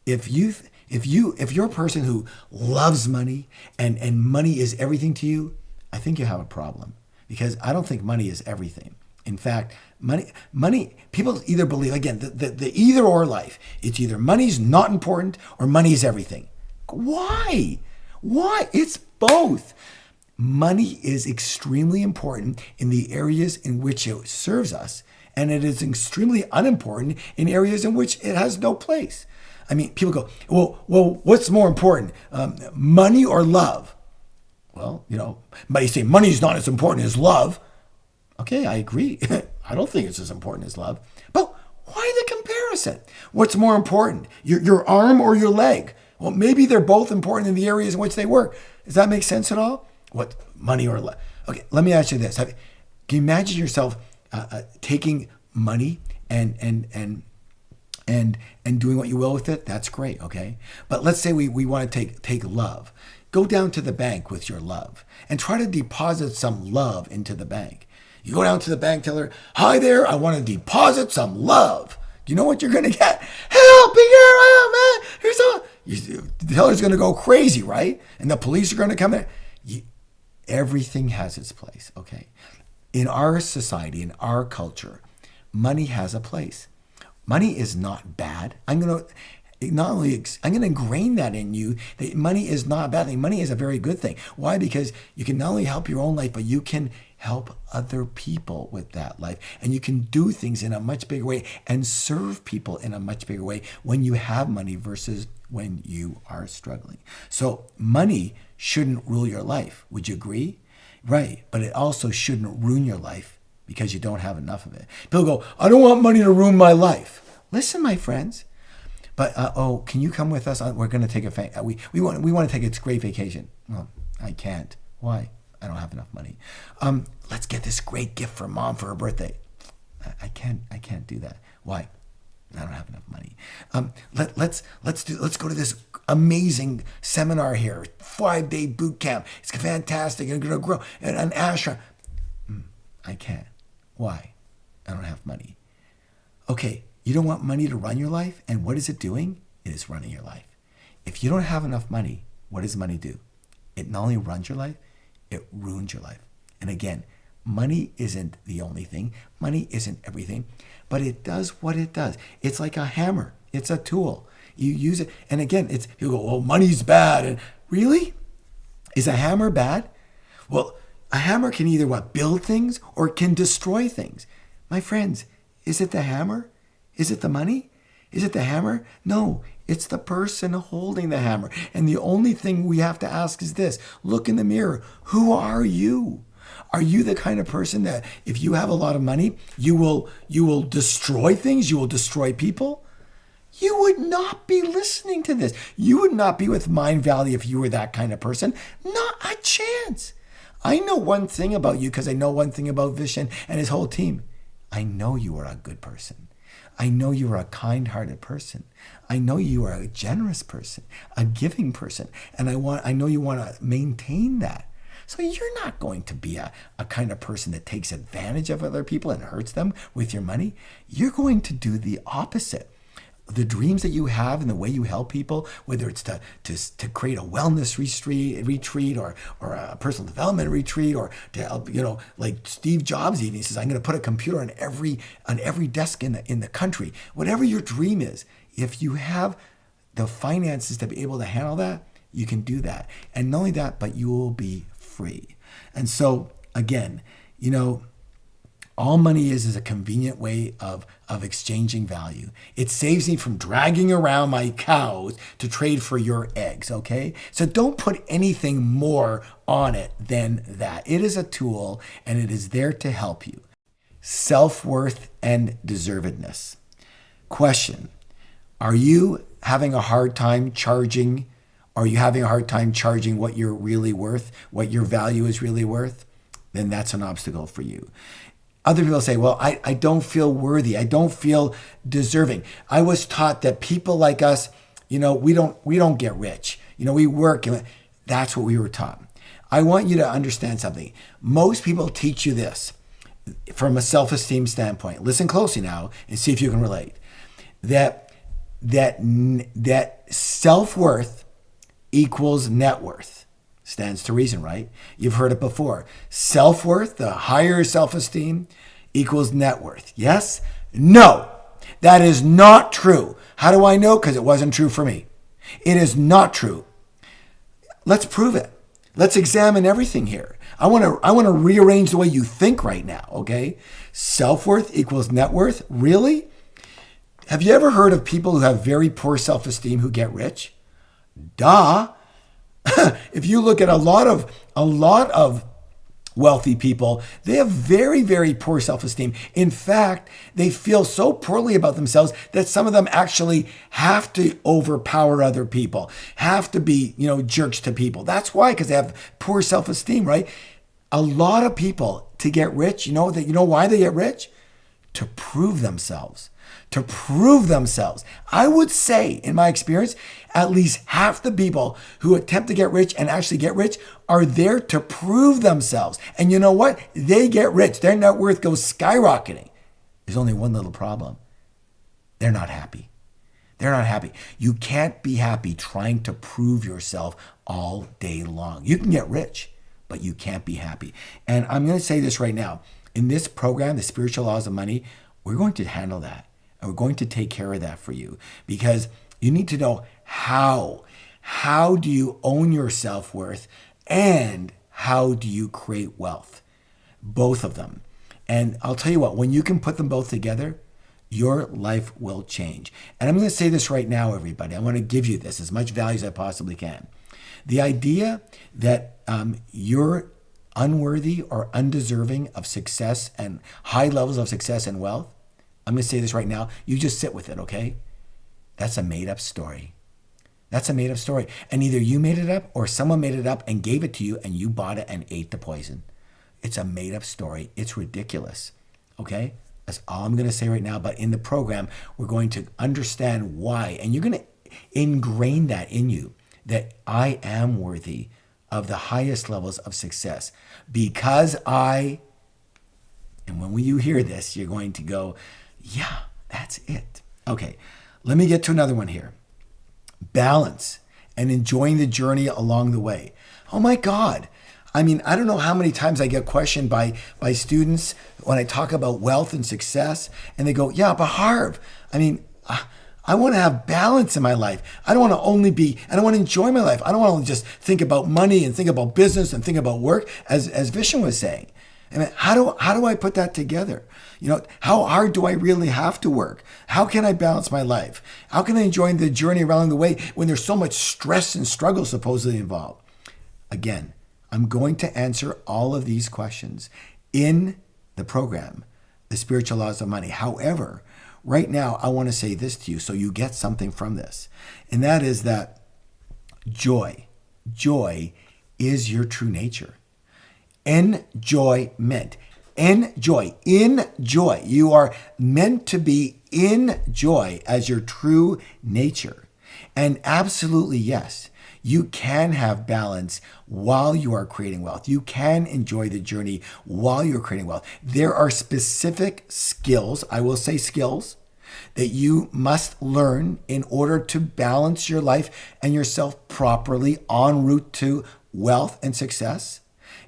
you're a person who loves money and money is everything to you, I think you have a problem. because I don't think money is everything. In fact, money, people either believe, again, the either or life. It's either money's not important or money's everything. Why? Why? It's both. Money is extremely important in the areas in which it serves us, and it is extremely unimportant in areas in which it has no place. I mean, people go, well, what's more important, money or love? Well, but you say money's not as important as love. Okay, I agree. I don't think it's as important as love. But why the comparison? What's more important, your arm or your leg? Well, maybe they're both important in the areas in which they work. Does that make sense at all? What, money or love? Okay, let me ask you this. Can you imagine yourself taking money and doing what you will with it? That's great, okay? But let's say we want to take love. Go down to the bank with your love and try to deposit some love into the bank. You go down to the bank, tell her, hi there, I want to deposit some love. Do you know what you're going to get? Help me here, I am, man. Here's the teller's going to go crazy, right? And the police are going to come in. Everything has its place, okay? In our society, in our culture, money has a place. Money is not bad. I'm going to ingrain that in you, that money is not a bad thing. Money is a very good thing. Why? Because you can not only help your own life, but you can help other people with that life. And you can do things in a much bigger way and serve people in a much bigger way when you have money versus when you are struggling. So money shouldn't rule your life. Would you agree? Right. But it also shouldn't ruin your life because you don't have enough of it. People go, I don't want money to ruin my life. Listen, my friends. But, can you come with us? We're going to take we want to take a great vacation. Well, I can't. Why? I don't have enough money. Let's get this great gift for mom for her birthday. I can't do that. Why? I don't have enough money. Let's go to this amazing seminar here, 5-day boot camp. It's fantastic. I'm going to grow an ashram. I can't. Why? I don't have money. Okay, you don't want money to run your life, and what is it doing? It is running your life. If you don't have enough money, what does money do? It not only runs your life, it ruins your life. And again, money isn't the only thing. Money isn't everything, but it does what it does. It's like a hammer. It's a tool. You use it, and again, you go, well, money's bad. And really? Is a hammer bad? Well, a hammer can either build things or it can destroy things. My friends, is it the hammer? Is it the money? Is it the hammer? No, it's the person holding the hammer. And the only thing we have to ask is this. Look in the mirror. Who are you? Are you the kind of person that if you have a lot of money, you will destroy things? You will destroy people? You would not be listening to this. You would not be with Mindvalley if you were that kind of person. Not a chance. I know one thing about you because I know one thing about Vishen and his whole team. I know you are a good person. I know you are a kind-hearted person. I know you are a generous person, a giving person. And I know you want to maintain that. So you're not going to be a kind of person that takes advantage of other people and hurts them with your money. You're going to do the opposite. The dreams that you have and the way you help people, whether it's to create a wellness retreat or a personal development retreat, or to help, like Steve Jobs even, he says, I'm going to put a computer on every desk in the country. Whatever your dream is, if you have the finances to be able to handle that, you can do that. And not only that, but you will be free. And so again, all money is a convenient way of exchanging value. It saves me from dragging around my cows to trade for your eggs, okay? So don't put anything more on it than that. It is a tool, and it is there to help you. Self-worth and deservedness. Question, are you having a hard time charging? Are you having a hard time charging what you're really worth, what your value is really worth? Then that's an obstacle for you. Other people say, well, I don't feel worthy. I don't feel deserving. I was taught that people like us, we don't get rich. We work. That's what we were taught. I want you to understand something. Most people teach you this from a self-esteem standpoint. Listen closely now and see if you can relate. That self-worth equals net worth. Stands to reason, right? You've heard it before. Self-worth, the higher self-esteem equals net worth. Yes? No. That is not true. How do I know? Because it wasn't true for me. It is not true. Let's prove it. Let's examine everything here. I want to rearrange the way you think right now, okay? Self-worth equals net worth? Really? Have you ever heard of people who have very poor self-esteem who get rich? Duh. If you look at a lot of wealthy people, they have very, very poor self-esteem. In fact, they feel so poorly about themselves that some of them actually have to overpower other people, have to be, jerks to people. That's why, because they have poor self-esteem, right? A lot of people to get rich, you know why they get rich? To prove themselves. To prove themselves. I would say, in my experience, at least half the people who attempt to get rich and actually get rich are there to prove themselves. And you know what? They get rich. Their net worth goes skyrocketing. There's only one little problem. They're not happy. They're not happy. You can't be happy trying to prove yourself all day long. You can get rich, but you can't be happy. And I'm going to say this right now. In this program, the Spiritual Laws of Money, we're going to handle that. And we're going to take care of that for you, because you need to know how. How do you own your self-worth, and how do you create wealth? Both of them. And I'll tell you what, when you can put them both together, your life will change. And I'm going to say this right now, everybody. I want to give you this as much value as I possibly can. The idea that you're unworthy or undeserving of success and high levels of success and wealth, I'm going to say this right now. You just sit with it, okay? That's a made-up story. That's a made-up story. And either you made it up or someone made it up and gave it to you and you bought it and ate the poison. It's a made-up story. It's ridiculous, okay? That's all I'm going to say right now. But in the program, we're going to understand why. And you're going to ingrain that in you, that I am worthy of the highest levels of success because and when you hear this, you're going to go, yeah, that's it. Okay, let me get to another one here. Balance and enjoying the journey along the way. Oh my God. I mean, I don't know how many times I get questioned by students when I talk about wealth and success, and they go, yeah, but Harv, I mean, I want to have balance in my life. I don't want to I don't want to enjoy my life. I don't want to just think about money and think about business and think about work, as Vishen was saying. I mean, how do I put that together? How hard do I really have to work? How can I balance my life? How can I enjoy the journey along the way when there's so much stress and struggle supposedly involved? Again, I'm going to answer all of these questions in the program, The Spiritual Laws of Money. However, right now, I want to say this to you so you get something from this. And that is that joy is your true nature. Enjoyment. Enjoy. You are meant to be in joy as your true nature. And absolutely, yes, you can have balance while you are creating wealth. You can enjoy the journey while you're creating wealth. There are specific skills, I will say skills, that you must learn in order to balance your life and yourself properly en route to wealth and success.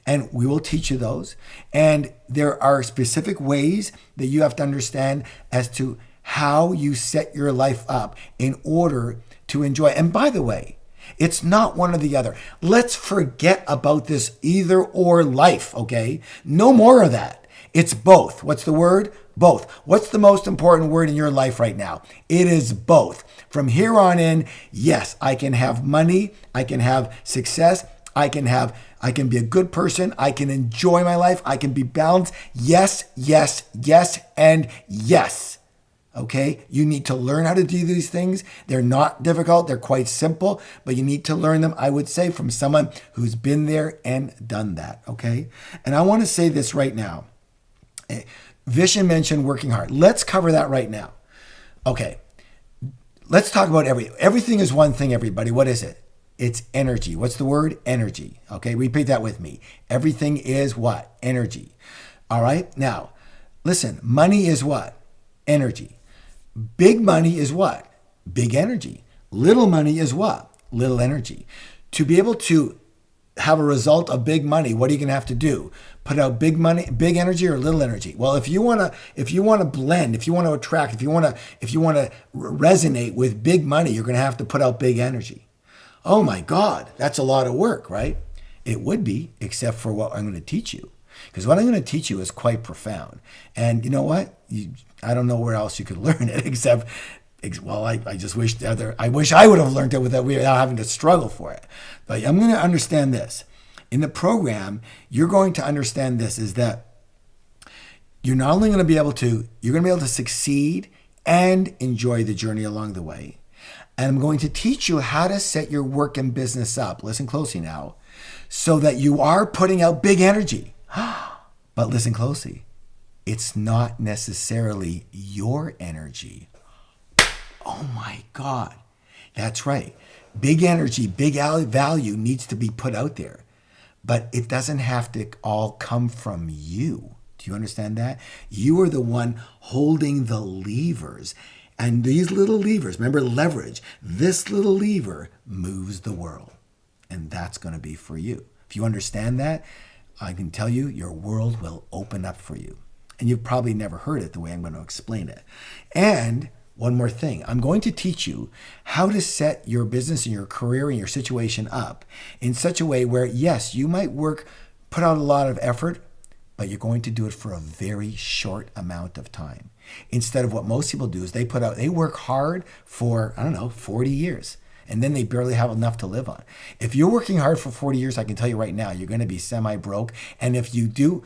And we will teach you those. And there are specific ways that you have to understand as to how you set your life up in order to enjoy. And by the way, it's not one or the other. Let's forget about this either or life, okay? No more of that. It's both. What's the word? Both. What's the most important word in your life right now? It is both. From here on in, yes, I can have money. I can have success. I can be a good person. I can enjoy my life. I can be balanced. Yes, and yes. Okay? You need to learn how to do these things. They're not difficult. They're quite simple, but you need to learn them, I would say, from someone who's been there and done that. Okay? And I want to say this right now. Vishen mentioned working hard. Let's cover that right now. Okay. Let's talk about everything is one thing, everybody. What is it? It's energy. What's the word? Energy. Okay, repeat that with me. Everything is what? Energy. All right? Now, listen, money is what? Energy. Big money is what? Big energy. Little money is what? Little energy. To be able to have a result of big money, what are you going to have to do? Put out big money, big energy or little energy? Well, if you want to blend, if you want to attract, if you want to resonate with big money, you're going to have to put out big energy. Oh my God, that's a lot of work, right? It would be, except for what I'm going to teach you. Because what I'm going to teach you is quite profound. And you know what? I don't know where else you could learn it except, well, I just wish I wish I would have learned it without having to struggle for it. But I'm going to understand this. In the program, you're going to understand this, is that you're not only going to be able to, you're going to be able to succeed and enjoy the journey along the way. And I'm going to teach you how to set your work and business up. Listen closely now. So that you are putting out big energy. But listen closely. It's not necessarily your energy. Oh my God. That's right. Big energy, big value needs to be put out there. But it doesn't have to all come from you. Do you understand that? You are the one holding the levers. And these little levers, remember leverage, this little lever moves the world. And that's going to be for you. If you understand that, I can tell you your world will open up for you. And you've probably never heard it the way I'm going to explain it. And one more thing, I'm going to teach you how to set your business and your career and your situation up in such a way where, yes, you might put out a lot of effort, but you're going to do it for a very short amount of time. Instead of what most people do is they work hard for, 40 years. And then they barely have enough to live on. If you're working hard for 40 years, I can tell you right now, you're going to be semi-broke. And if you do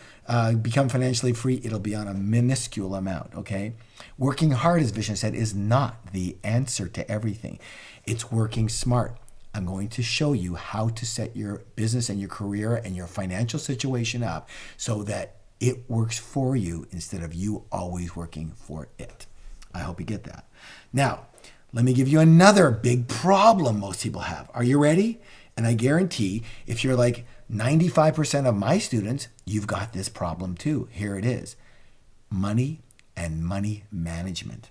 become financially free, it'll be on a minuscule amount, okay? Working hard, as Vishen said, is not the answer to everything. It's working smart. I'm going to show you how to set your business and your career and your financial situation up so that it works for you instead of you always working for it. I hope you get that. Now, let me give you another big problem most people have. Are you ready? And I guarantee if you're like 95% of my students, you've got this problem too. Here it is. Money and money management.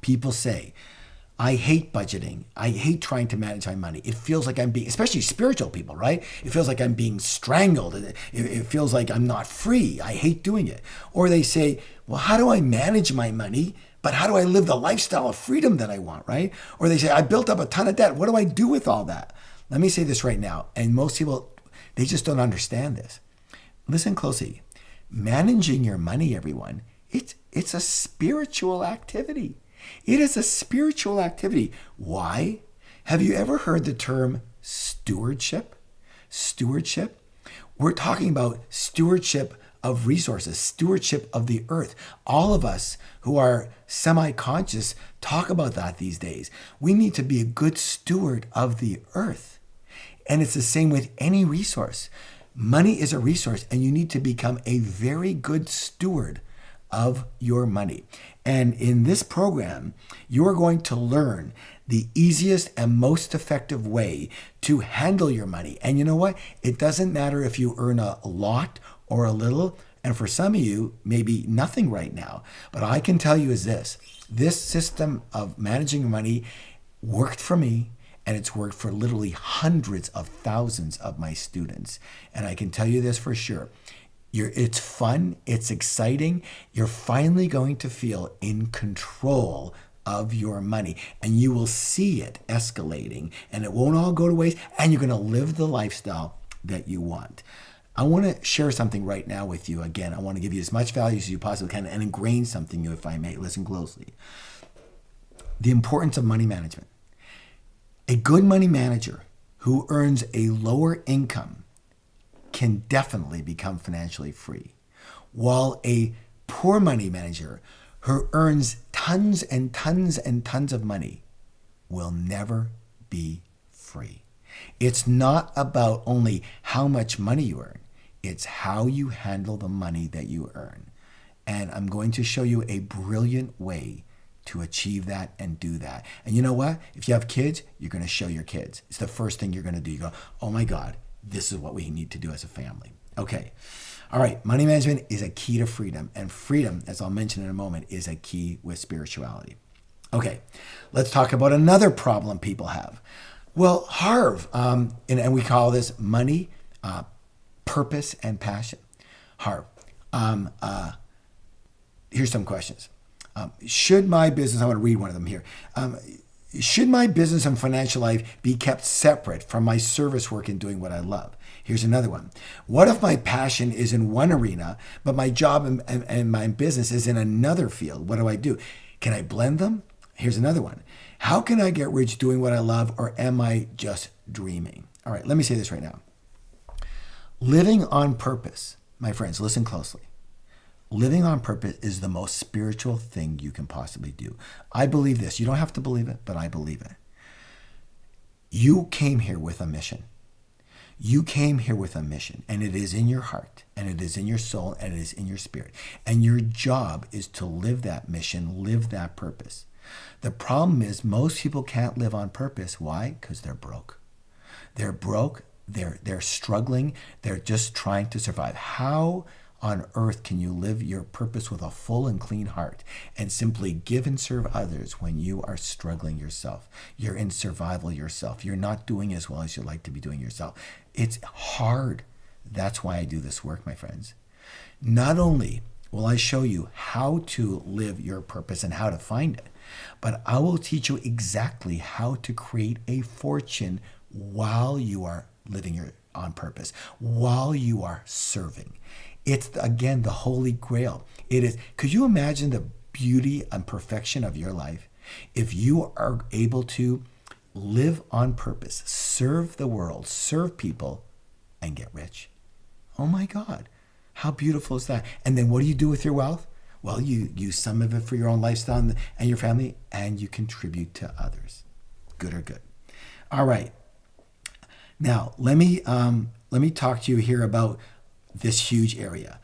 People say, I hate budgeting. I hate trying to manage my money. It feels like I'm being, especially spiritual people, right? It feels like I'm being strangled. It feels like I'm not free. I hate doing it. Or they say, well, how do I manage my money? But how do I live the lifestyle of freedom that I want, right? Or they say, I built up a ton of debt. What do I do with all that? Let me say this right now. And most people, they just don't understand this. Listen closely. Managing your money, everyone, it's a spiritual activity. It is a spiritual activity. Why? Have you ever heard the term stewardship? Stewardship? We're talking about stewardship of resources, stewardship of the earth. All of us who are semi-conscious talk about that these days. We need to be a good steward of the earth. And it's the same with any resource. Money is a resource, and you need to become a very good steward of your money. And in this program, you are going to learn the easiest and most effective way to handle your money. And you know what? It doesn't matter if you earn a lot or a little. And for some of you, maybe nothing right now. But I can tell you is this system of managing money worked for me, and it's worked for literally hundreds of thousands of my students. And I can tell you this for sure. It's fun. It's exciting. You're finally going to feel in control of your money, and you will see it escalating, and it won't all go to waste, and you're going to live the lifestyle that you want. I want to share something right now with you. Again, I want to give you as much value as you possibly can and ingrain something, if I may. Listen closely. The importance of money management. A good money manager who earns a lower income can definitely become financially free, while a poor money manager who earns tons and tons and tons of money will never be free. It's not about only how much money you earn. It's how you handle the money that you earn. And I'm going to show you a brilliant way to achieve that and do that. And you know what? If you have kids, you're going to show your kids. It's the first thing you're going to do. You go, oh my God, this is what we need to do as a family. Okay. All right. Money management is a key to freedom. And freedom, as I'll mention in a moment, is a key with spirituality. Okay. Let's talk about another problem people have. Well, Harv, and we call this money, purpose, and passion. Harv, here's some questions. Should my business, I want to read one of them here. Should my business and financial life be kept separate from my service work and doing what I love? Here's another one. What if my passion is in one arena, but my job and my business is in another field? What do I do? Can I blend them? Here's another one. How can I get rich doing what I love, or am I just dreaming? All right, let me say this right now. Living on purpose, my friends, listen closely. Living on purpose is the most spiritual thing you can possibly do. I believe this. You don't have to believe it, but I believe it. You came here with a mission. You came here with a mission, and it is in your heart, and it is in your soul, and it is in your spirit. And your job is to live that mission, live that purpose. The problem is most people can't live on purpose. Why? Because they're broke. They're broke. They're struggling. They're just trying to survive. How on earth can you live your purpose with a full and clean heart and simply give and serve others when you are struggling yourself? You're in survival yourself. You're not doing as well as you'd like to be doing yourself. It's hard. That's why I do this work, my friends. Not only will I show you how to live your purpose and how to find it, but I will teach you exactly how to create a fortune while you are living your on purpose, while you are serving. It's, again, the holy grail. It is. Could you imagine the beauty and perfection of your life if you are able to live on purpose, serve the world, serve people, and get rich? Oh my God, how beautiful is that? And then what do you do with your wealth? Well, you use some of it for your own lifestyle and your family, and you contribute to others. Good or good. All right. Now, let me talk to you here about this huge area.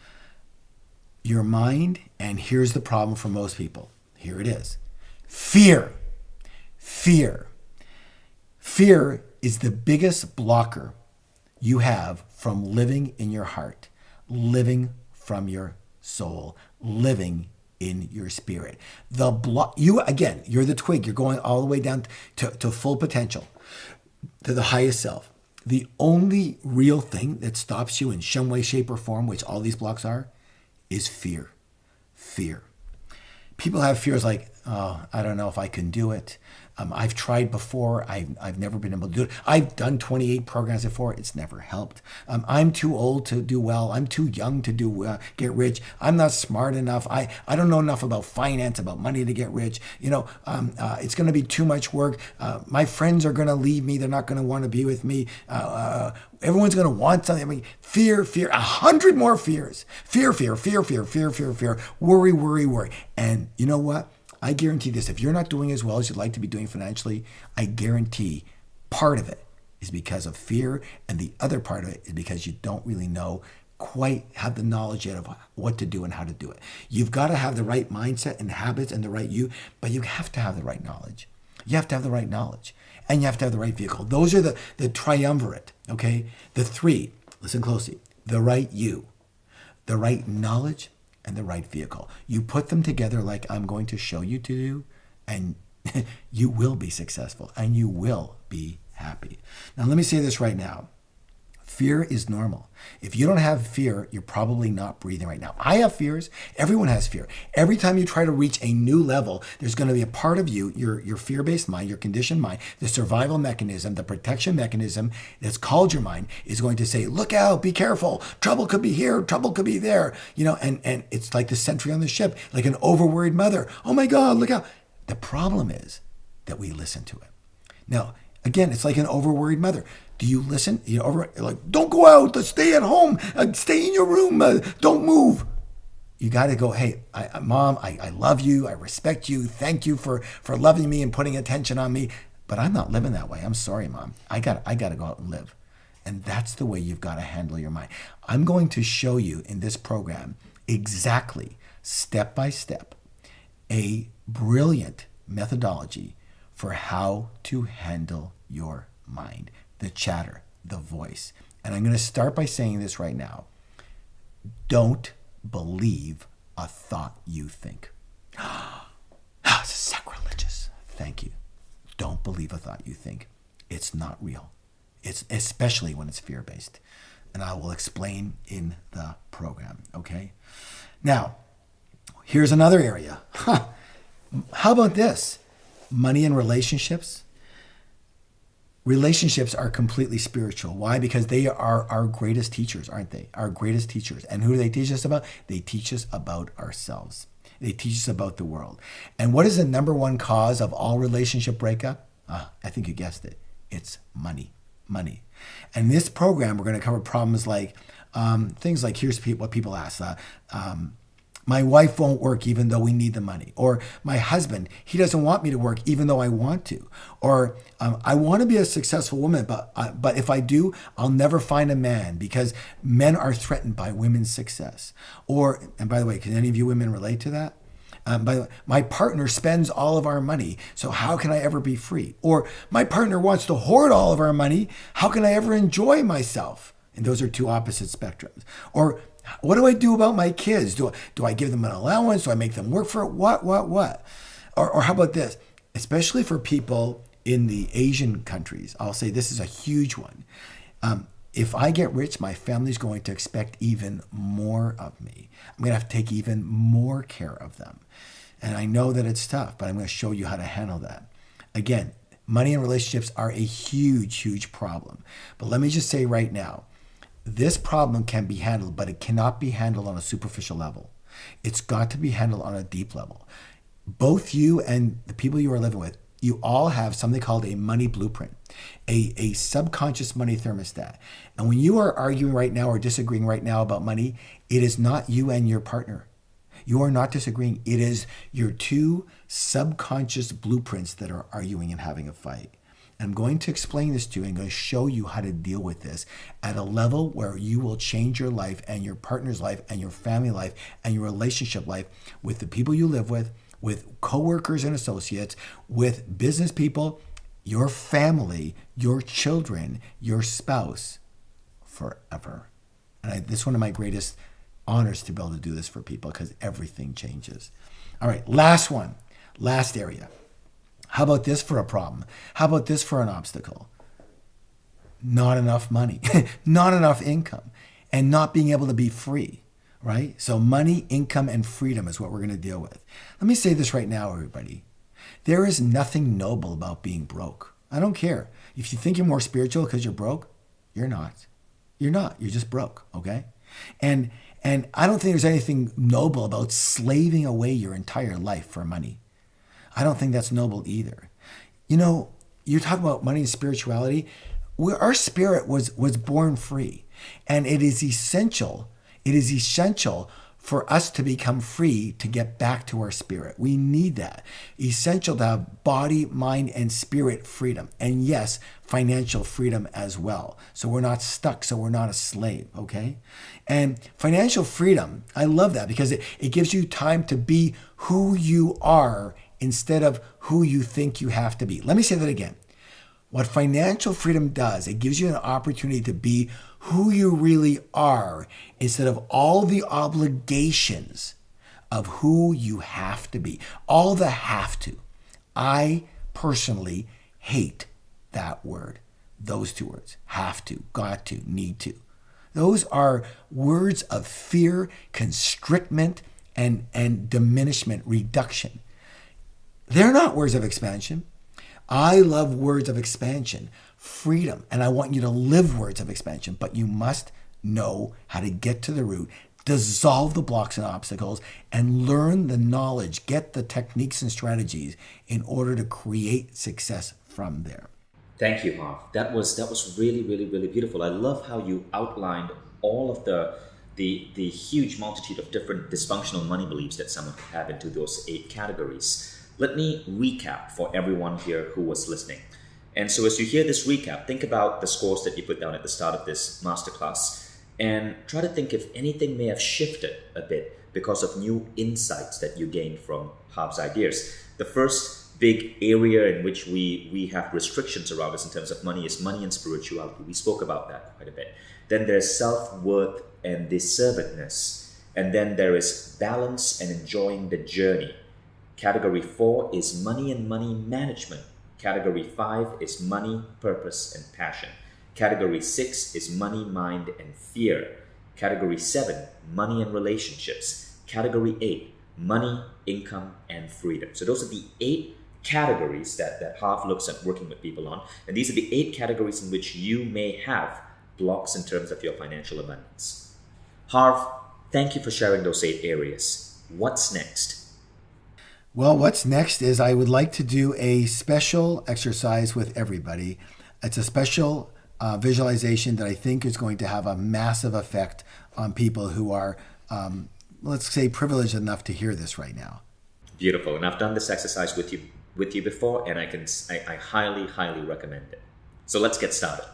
Your mind, and here's the problem for most people. Here it is. Fear. Fear. Fear is the biggest blocker you have from living in your heart, living from your soul, living in your spirit. You're the twig. You're going all the way down to full potential, to the highest self. The only real thing that stops you in some way, shape, or form, which all these blocks are, is fear. Fear. People have fears like, oh, I don't know if I can do it. I've tried before. I've never been able to do it. I've done 28 programs before. It's never helped. I'm too old to do well. I'm too young to get rich. I'm not smart enough. I don't know enough about finance, about money to get rich. It's going to be too much work. My friends are going to leave me. They're not going to want to be with me. Everyone's going to want something. I mean, fear, 100 more fears. Fear. Worry. And you know what? I guarantee this. If you're not doing as well as you'd like to be doing financially, I guarantee part of it is because of fear, and the other part of it is because you don't really know, quite have the knowledge yet of what to do and how to do it. You've got to have the right mindset and habits and the right but you have to have the right knowledge. You have to have the right knowledge, and you have to have the right vehicle. Those are the triumvirate, okay? The three, listen closely, the right you, the right knowledge, and the right vehicle. You put them together like I'm going to show you to do, and you will be successful, and you will be happy. Now, let me say this right now. Fear is normal. If you don't have fear, you're probably not breathing right now. I have fears. Everyone has fear. Every time you try to reach a new level, there's going to be a part of you, your fear-based mind, your conditioned mind, the survival mechanism, the protection mechanism that's called your mind is going to say, look out, be careful. Trouble could be here. Trouble could be there. And it's like the sentry on the ship, like an overworried mother. Oh my God, look out. The problem is that we listen to it. Now, again, it's like an overworried mother. Do you listen? Don't go out. Stay at home. Stay in your room. Don't move. You got to go, hey, Mom, I love you. I respect you. Thank you for loving me and putting attention on me. But I'm not living that way. I'm sorry, Mom. I got to go out and live. And that's the way you've got to handle your mind. I'm going to show you in this program exactly, step by step, a brilliant methodology for how to handle your mind, the chatter, the voice. And I'm going to start by saying this right now. Don't believe a thought you think. It's sacrilegious. Thank you. Don't believe a thought you think. it's not real. It's especially when it's fear-based. And I will explain in the program, okay? Now, here's another area. How about this? Money and relationships. Relationships are completely spiritual. Why? Because they are our greatest teachers, aren't they? Our greatest teachers. And who do they teach us about? They teach us about ourselves. They teach us about the world. And what is the number one cause of all relationship breakup? I think you guessed it. It's money. Money. And in this program, we're going to cover problems like things like, here's what people ask. My wife won't work even though we need the money. Or my husband, he doesn't want me to work even though I want to. Or I want to be a successful woman, but if I do, I'll never find a man because men are threatened by women's success. Or, and by the way, can any of you women relate to that? By the way, my partner spends all of our money, so how can I ever be free? Or my partner wants to hoard all of our money, how can I ever enjoy myself? And those are two opposite spectrums. Or what do I do about my kids? Do I give them an allowance? Do I make them work for it? What? Or how about this? Especially for people in the Asian countries, I'll say this is a huge one. If I get rich, my family's going to expect even more of me. I'm going to have to take even more care of them. And I know that it's tough, but I'm going to show you how to handle that. Again, money and relationships are a huge, huge problem. But let me just say right now, this problem can be handled, but it cannot be handled on a superficial level. It's got to be handled on a deep level. Both you and the people you are living with, you all have something called a money blueprint, a subconscious money thermostat. And when you are arguing right now or disagreeing right now about money, it is not you and your partner. You are not disagreeing. It is your two subconscious blueprints that are arguing and having a fight. I'm going to explain this to you and going to show you how to deal with this at a level where you will change your life and your partner's life and your family life and your relationship life with the people you live with coworkers and associates, with business people, your family, your children, your spouse, forever. And this is one of my greatest honors to be able to do this for people because everything changes. All right, last one, last area. How about this for a problem? How about this for an obstacle? Not enough money, not enough income, and not being able to be free, right? So money, income, and freedom is what we're going to deal with. Let me say this right now, everybody. There is nothing noble about being broke. I don't care. If you think you're more spiritual because you're broke, you're not. You're not. You're just broke, okay? And I don't think there's anything noble about slaving away your entire life for money. I don't think that's noble either. You know, you're talking about money and spirituality. Our spirit was born free. And it is essential for us to become free to get back to our spirit. We need that. Essential to have body, mind, and spirit freedom. And yes, financial freedom as well. So we're not stuck, so we're not a slave, okay? And financial freedom, I love that because it gives you time to be who you are instead of who you think you have to be. Let me say that again. What financial freedom does, it gives you an opportunity to be who you really are instead of all the obligations of who you have to be. All the have to. I personally hate that word. Those two words. Have to, got to, need to. Those are words of fear, constrictment, and diminishment, reduction. They're not words of expansion. I love words of expansion, freedom, and I want you to live words of expansion, but you must know how to get to the root, dissolve the blocks and obstacles, and learn the knowledge, get the techniques and strategies in order to create success from there. Thank you, Harv. That was really, really, really beautiful. I love how you outlined all of the huge multitude of different dysfunctional money beliefs that someone could have into those 8 categories. Let me recap for everyone here who was listening. And so as you hear this recap, think about the scores that you put down at the start of this masterclass and try to think if anything may have shifted a bit because of new insights that you gained from Harv's ideas. The first big area in which we have restrictions around us in terms of money is money and spirituality. We spoke about that quite a bit. Then there's self-worth and deservedness. And then there is balance and enjoying the journey. Category 4 is money and money management. Category 5 is money, purpose, and passion. Category 6 is money, mind, and fear. Category 7, money and relationships. Category 8, money, income, and freedom. So those are the 8 categories that Harv looks at working with people on. And these are the 8 categories in which you may have blocks in terms of your financial abundance. Harv, thank you for sharing those 8 areas. What's next? Well, what's next is I would like to do a special exercise with everybody. It's a special visualization that I think is going to have a massive effect on people who are, let's say, privileged enough to hear this right now. Beautiful. And I've done this exercise with you before, and I highly, highly recommend it. So let's get started.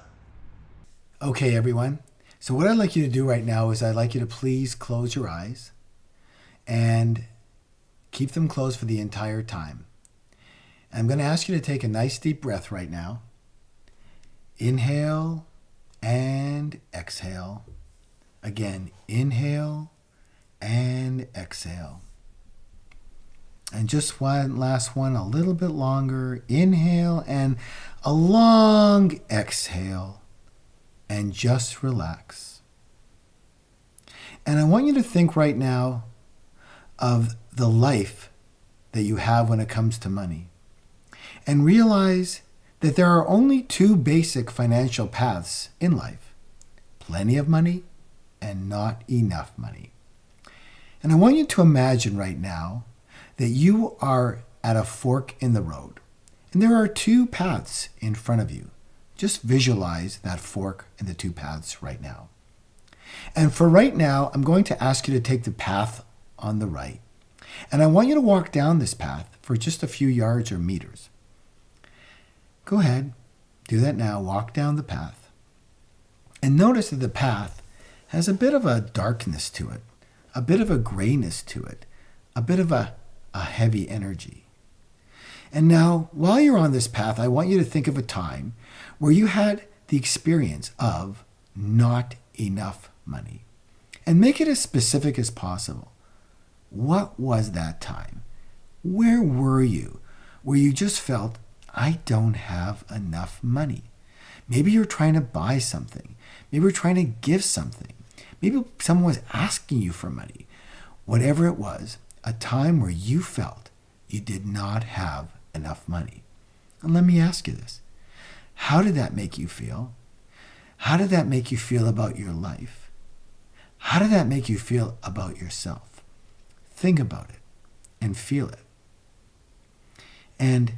Okay, everyone. So what I'd like you to do right now is I'd like you to please close your eyes and keep them closed for the entire time. I'm going to ask you to take a nice deep breath right now. Inhale and exhale. Again, inhale and exhale. And just one last one, a little bit longer. Inhale and a long exhale. And just relax. And I want you to think right now of the life that you have when it comes to money. And realize that there are only 2 basic financial paths in life: plenty of money and not enough money. And I want you to imagine right now that you are at a fork in the road. And there are 2 paths in front of you. Just visualize that fork in the 2 paths right now. And for right now, I'm going to ask you to take the path on the right. And I want you to walk down this path for just a few yards or meters. Go ahead, do that now. Walk down the path. And notice that the path has a bit of a darkness to it, a bit of a grayness to it, a bit of a heavy energy. And now, while you're on this path, I want you to think of a time where you had the experience of not enough money. And make it as specific as possible. What was that time? Where were you? Where you just felt, I don't have enough money. Maybe you're trying to buy something. Maybe you're trying to give something. Maybe someone was asking you for money. Whatever it was, a time where you felt you did not have enough money. And let me ask you this. How did that make you feel? How did that make you feel about your life? How did that make you feel about yourself? Think about it and feel it. And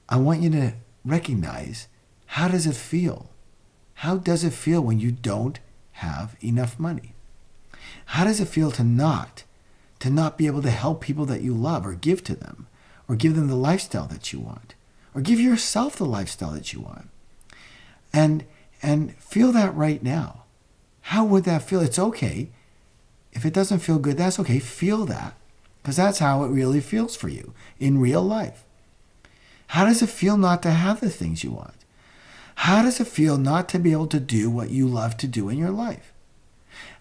I want you to recognize, how does it feel? How does it feel when you don't have enough money? How does it feel to not be able to help people that you love, or give to them, or give them the lifestyle that you want, or give yourself the lifestyle that you want? And feel that right now. How would that feel? It's okay. If it doesn't feel good, that's okay. Feel that, because that's how it really feels for you in real life. How does it feel not to have the things you want? How does it feel not to be able to do what you love to do in your life?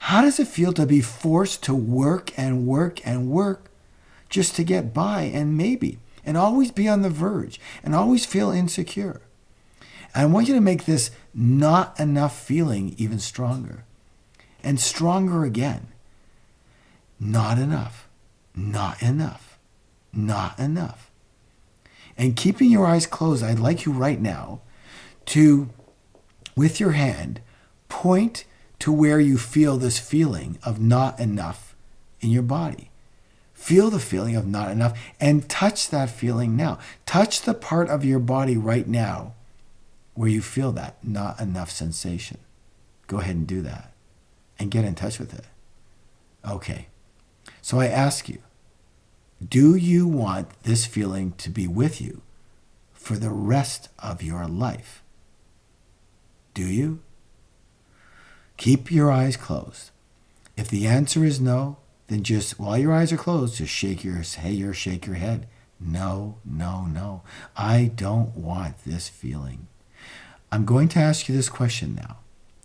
How does it feel to be forced to work and work and work just to get by, and always be on the verge, and always feel insecure? And I want you to make this not enough feeling even stronger, and stronger again. Not enough, not enough, not enough. And keeping your eyes closed, I'd like you right now to, with your hand, point to where you feel this feeling of not enough in your body. Feel the feeling of not enough and touch that feeling now. Touch the part of your body right now where you feel that not enough sensation. Go ahead and do that and get in touch with it. Okay. So I ask you, do you want this feeling to be with you for the rest of your life? Do you? Keep your eyes closed. If the answer is no, then just, while your eyes are closed, just shake your head. No, no, no. I don't want this feeling. I'm going to ask you this question now,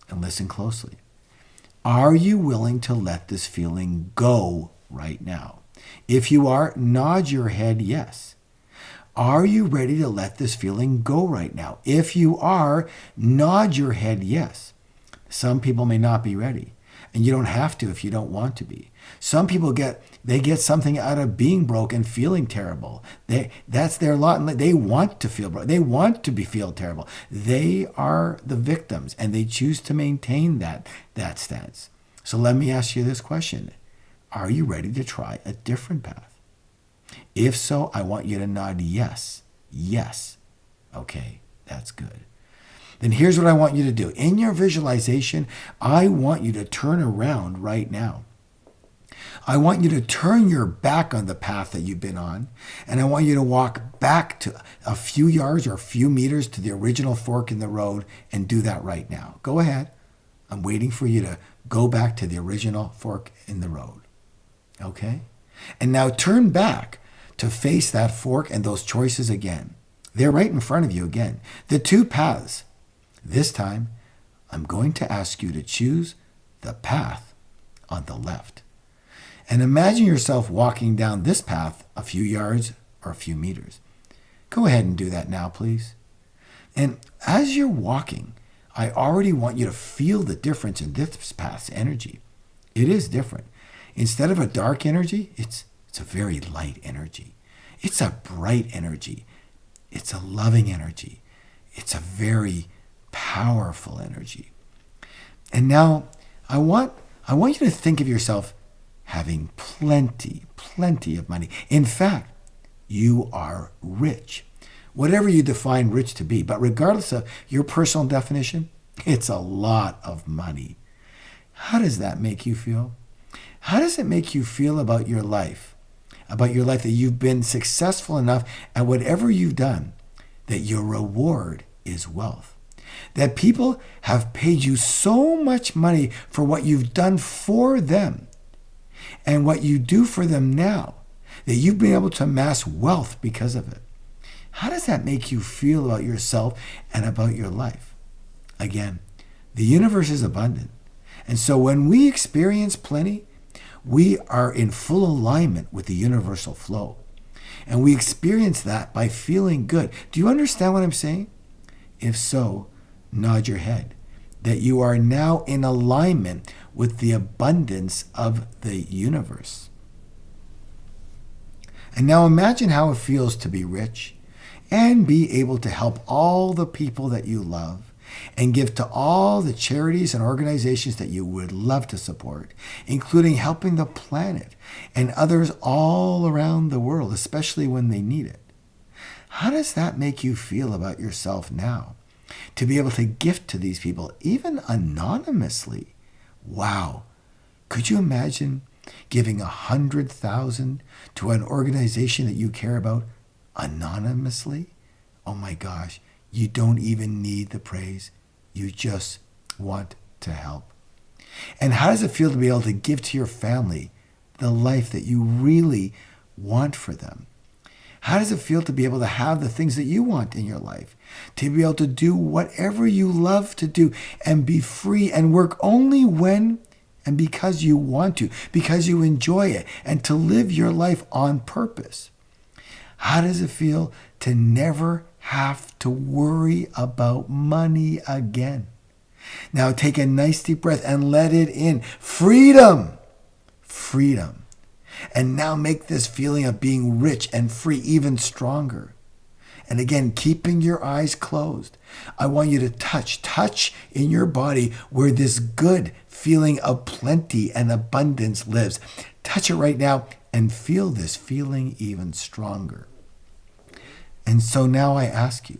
and listen closely. Are you willing to let this feeling go right now? If you are, nod your head yes. Are you ready to let this feeling go right now? If you are, nod your head yes. Some people may not be ready, and you don't have to if you don't want to be. Some people get something out of being broke and feeling terrible. That's their lot. And they want to feel broke. They want to feel terrible. They are the victims, and they choose to maintain that stance. So let me ask you this question. Are you ready to try a different path? If so, I want you to nod yes. Yes. Okay, that's good. Then here's what I want you to do. In your visualization, I want you to turn around right now. I want you to turn your back on the path that you've been on, and I want you to walk back to a few yards or a few meters to the original fork in the road and do that right now. Go ahead. I'm waiting for you to go back to the original fork in the road. Okay? And now turn back to face that fork and those choices again. They're right in front of you again. The two paths. This time, I'm going to ask you to choose the path on the left. And imagine yourself walking down this path a few yards or a few meters. Go ahead and do that now, please. And as you're walking, I already want you to feel the difference in this path's energy. It is different. Instead of a dark energy, it's a very light energy. It's a bright energy. It's a loving energy. It's a very powerful energy. And now I want you to think of yourself having plenty of money. In fact, you are rich. Whatever you define rich to be, but regardless of your personal definition, it's a lot of money. How does that make you feel? How does it make you feel about your life? About your life that you've been successful enough at whatever you've done, that your reward is wealth. That people have paid you so much money for what you've done for them and what you do for them now, that you've been able to amass wealth because of it. How does that make you feel about yourself and about your life? Again, the universe is abundant. And so when we experience plenty, we are in full alignment with the universal flow. And we experience that by feeling good. Do you understand what I'm saying? If so, nod your head. That you are now in alignment with the abundance of the universe. And now imagine how it feels to be rich and be able to help all the people that you love and give to all the charities and organizations that you would love to support, including helping the planet and others all around the world, especially when they need it. How does that make you feel about yourself now? To be able to gift to these people, even anonymously. Wow. Could you imagine giving $100,000 to an organization that you care about anonymously? Oh my gosh. You don't even need the praise. You just want to help. And how does it feel to be able to give to your family the life that you really want for them? How does it feel to be able to have the things that you want in your life? To be able to do whatever you love to do and be free and work only when and because you want to, because you enjoy it, and to live your life on purpose. How does it feel to never have to worry about money again? Now take a nice deep breath and let it in. Freedom. Freedom. And now make this feeling of being rich and free even stronger. And again, keeping your eyes closed, I want you to touch in your body where this good feeling of plenty and abundance lives. Touch it right now and feel this feeling even stronger. And so now I ask you,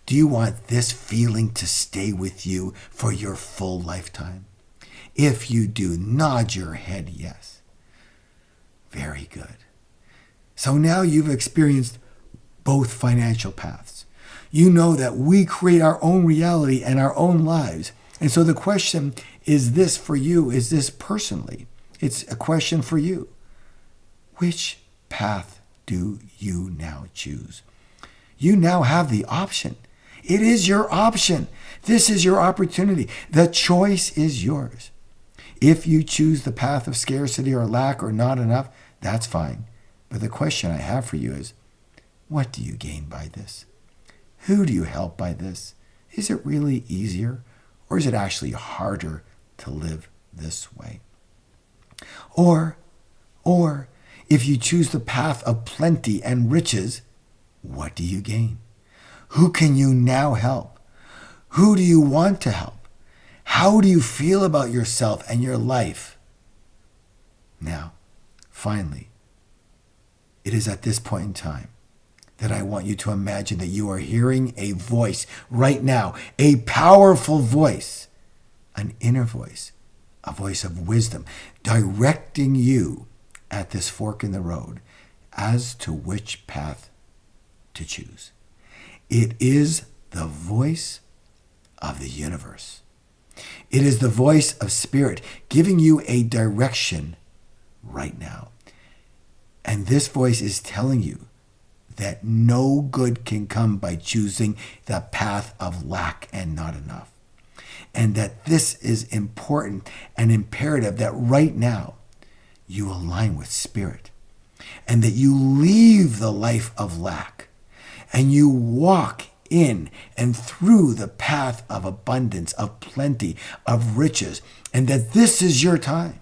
do you want this feeling to stay with you for your full lifetime? If you do, nod your head yes. Very good. So now you've experienced both financial paths. You know that we create our own reality and our own lives. And so the question is this for you, is this personally? It's a question for you. Which path do you now choose? You now have the option. It is your option. This is your opportunity. The choice is yours. If you choose the path of scarcity or lack or not enough, that's fine. But the question I have for you is, What do you gain by this? Who do you help by this? Is it really easier, or is it actually harder to live this way? Or if you choose the path of plenty and riches, what do you gain? Who can you now help? Who do you want to help? How do you feel about yourself and your life? Now, finally, it is at this point in time that I want you to imagine that you are hearing a voice right now, a powerful voice, an inner voice, a voice of wisdom, directing you at this fork in the road as to which path to choose. It is the voice of the universe. It is the voice of spirit giving you a direction right now. And this voice is telling you that no good can come by choosing the path of lack and not enough. And that this is important and imperative that right now you align with spirit and that you leave the life of lack and you walk in and through the path of abundance, of plenty, of riches, and that this is your time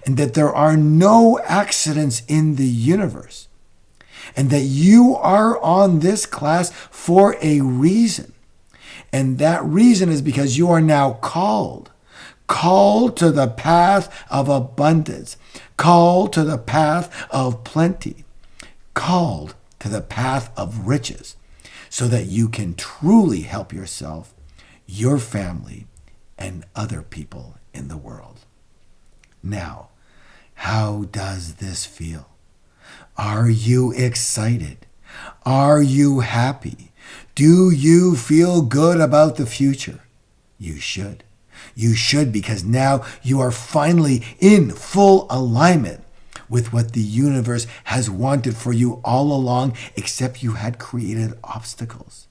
and that there are no accidents in the universe and that you are on this class for a reason. And that reason is because you are now called to the path of abundance, called to the path of plenty, called to the path of riches, so that you can truly help yourself, your family, and other people in the world. Now, how does this feel? Are you excited? Are you happy? Do you feel good about the future? You should. You should, because now you are finally in full alignment with what the universe has wanted for you all along, except you had created obstacles.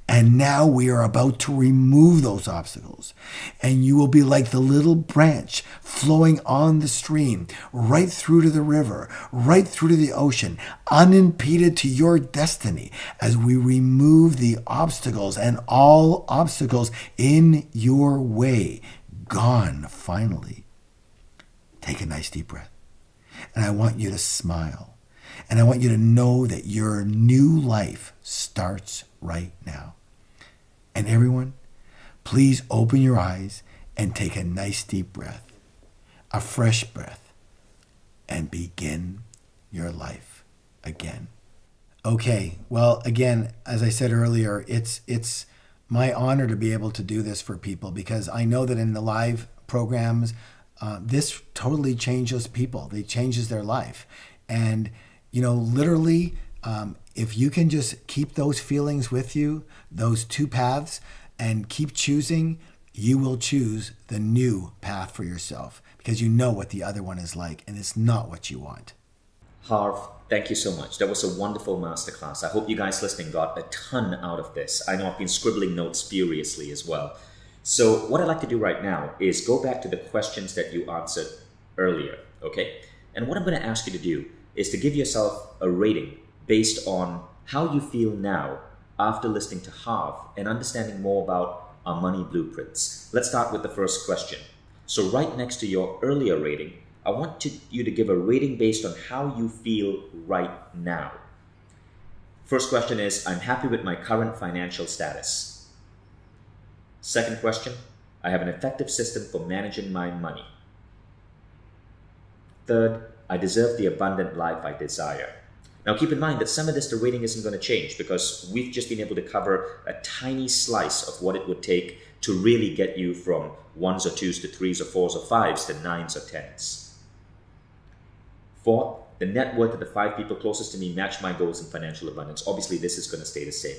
And now we are about to remove those obstacles. And you will be like the little branch flowing on the stream, right through to the river, right through to the ocean, unimpeded to your destiny as we remove the obstacles and all obstacles in your way. Gone finally. Take a nice deep breath. And I want you to smile. And I want you to know that your new life starts right now. And everyone, please open your eyes and take a nice deep breath, a fresh breath, and begin your life again. Okay, well, again, as I said earlier, it's my honor to be able to do this for people because I know that in the live programs, this totally changes people. It changes their life. And, literally, if you can just keep those feelings with you, those two paths, and keep choosing, you will choose the new path for yourself because you know what the other one is like and it's not what you want. Harv, thank you so much. That was a wonderful masterclass. I hope you guys listening got a ton out of this. I know I've been scribbling notes furiously as well. So what I'd like to do right now is go back to the questions that you answered earlier, okay? And what I'm going to ask you to do is to give yourself a rating based on how you feel now after listening to Harv and understanding more about our money blueprints. Let's start with the first question. So right next to your earlier rating, I want you to give a rating based on how you feel right now. First question is, I'm happy with my current financial status. Second question, I have an effective system for managing my money. Third, I deserve the abundant life I desire. Now keep in mind that some of this, the rating isn't going to change because we've just been able to cover a tiny slice of what it would take to really get you from 1s or 2s to 3s or 4s or 5s to 9s or 10s. Fourth, the net worth of the 5 people closest to me match my goals in financial abundance. Obviously, this is going to stay the same.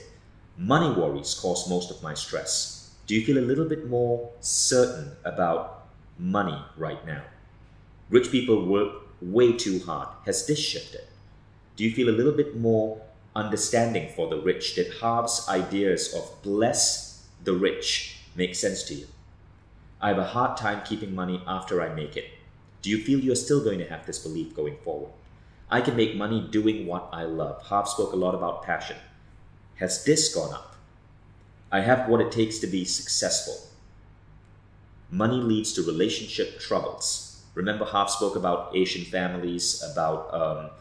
Money worries cause most of my stress. Do you feel a little bit more certain about money right now? Rich people work way too hard. Has this shifted? Do you feel a little bit more understanding for the rich? Did Harv's ideas of bless the rich make sense to you? I have a hard time keeping money after I make it. Do you feel you're still going to have this belief going forward? I can make money doing what I love. Harv spoke a lot about passion. Has this gone up? I have what it takes to be successful. Money leads to relationship troubles. Remember, Harv spoke about Asian families, about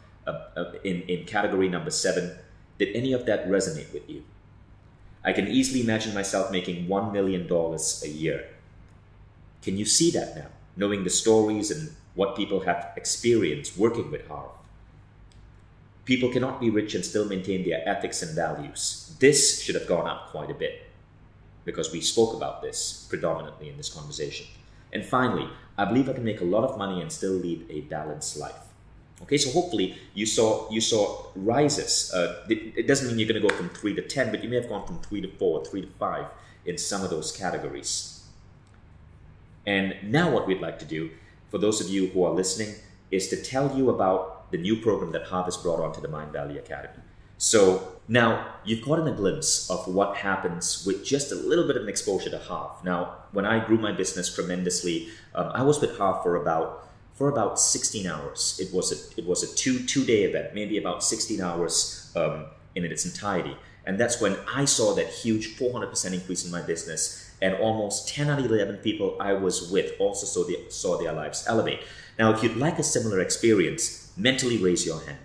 in category number 7. Did any of that resonate with you? I can easily imagine myself making $1 million a year. Can you see that now, knowing the stories and what people have experienced working with Harv? People cannot be rich and still maintain their ethics and values. This should have gone up quite a bit because we spoke about this predominantly in this conversation. And finally, I believe I can make a lot of money and still lead a balanced life. Okay, so hopefully you saw rises. It doesn't mean you're going to go from 3 to 10, but you may have gone from 3 to 4, 3 to 5 in some of those categories. And now what we'd like to do, for those of you who are listening, is to tell you about the new program that Harv has brought onto the Mindvalley Academy. So now you've gotten a glimpse of what happens with just a little bit of an exposure to Harv. Now, when I grew my business tremendously, I was with Harv for about 16 hours. It was a two-day event, maybe about 16 hours in its entirety. And that's when I saw that huge 400% increase in my business, and almost 10 out of 11 people I was with also saw their lives elevate. Now, if you'd like a similar experience, mentally raise your hand.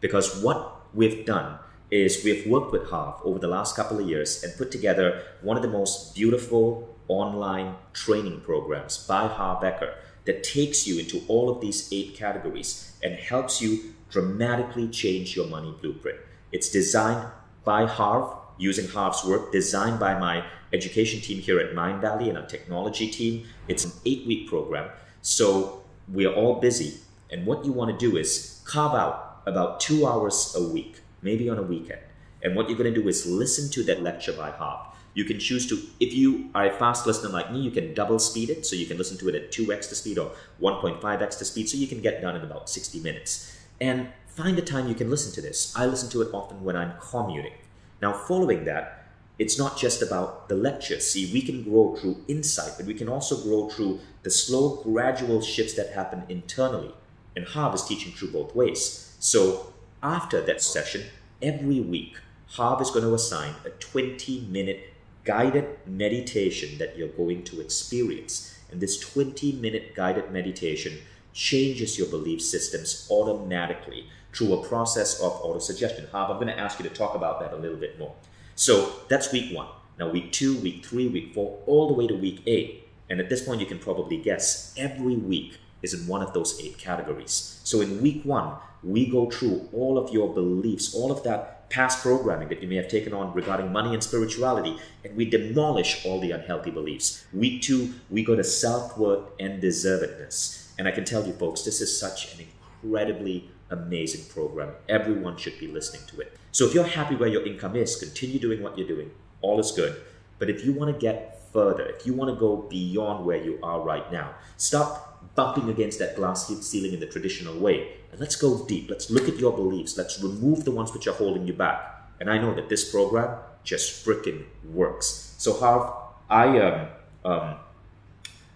Because what we've done is we've worked with Harv over the last couple of years and put together one of the most beautiful online training programs by Harv Eker that takes you into all of these 8 categories and helps you dramatically change your money blueprint. It's designed by Harv, using Harv's work, designed by my education team here at Mindvalley and our technology team. It's an 8-week program, so we're all busy. And what you want to do is carve out about 2 hours a week, maybe on a weekend. And what you're going to do is listen to that lecture by Harv. You can choose to, if you are a fast listener like me, you can double speed it. So you can listen to it at 2x the speed or 1.5x the speed. So you can get done in about 60 minutes. And find a time you can listen to this. I listen to it often when I'm commuting. Now, following that, it's not just about the lecture. See, we can grow through insight, but we can also grow through the slow, gradual shifts that happen internally. And Harv is teaching through both ways. So after that session, every week, Harv is going to assign a 20-minute guided meditation that you're going to experience. And this 20-minute guided meditation changes your belief systems automatically through a process of autosuggestion. Harv, I'm going to ask you to talk about that a little bit more. So that's week 1. Now week 2, week 3, week 4, all the way to week 8. And at this point, you can probably guess every week is in one of those 8 categories. So in week 1, we go through all of your beliefs, all of that past programming that you may have taken on regarding money and spirituality, and we demolish all the unhealthy beliefs. Week 2, we go to self-worth and deservedness. And I can tell you folks, this is such an incredibly amazing program. Everyone should be listening to it. So if you're happy where your income is, continue doing what you're doing. All is good. But if you want to get further, if you want to go beyond where you are right now, stop bumping against that glass ceiling in the traditional way. And let's go deep. Let's look at your beliefs. Let's remove the ones which are holding you back. And I know that this program just freaking works. So Harv, I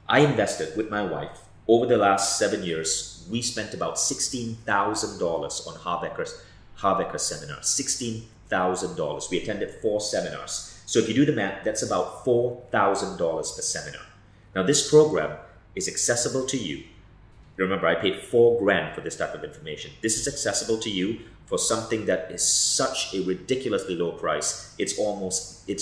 invested with my wife. Over the last 7 years, we spent about $16,000 on Harv Eker seminars. $16,000. We attended 4 seminars. So if you do the math, that's about $4,000 a seminar. Now this program is accessible to you. Remember, I paid $4,000 for this type of information. This is accessible to you for something that is such a ridiculously low price. It's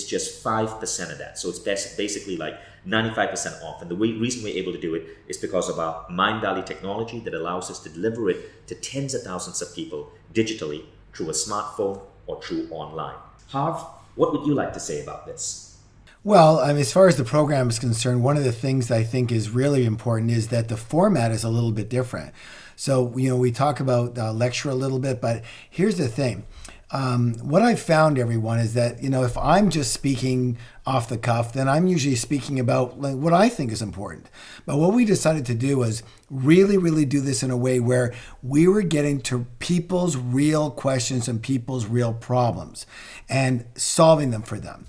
just 5% of that. So it's basically like 95% off. And the reason we're able to do it is because of our Mindvalley technology that allows us to deliver it to tens of thousands of people digitally through a smartphone or through online. Harv, what would you like to say about this? Well, as far as the program is concerned, one of the things that I think is really important is that the format is a little bit different. So, we talk about lecture a little bit, but here's the thing. What I've found, everyone, is that, if I'm just speaking off the cuff, then I'm usually speaking about what I think is important. But what we decided to do was really, really do this in a way where we were getting to people's real questions and people's real problems and solving them for them.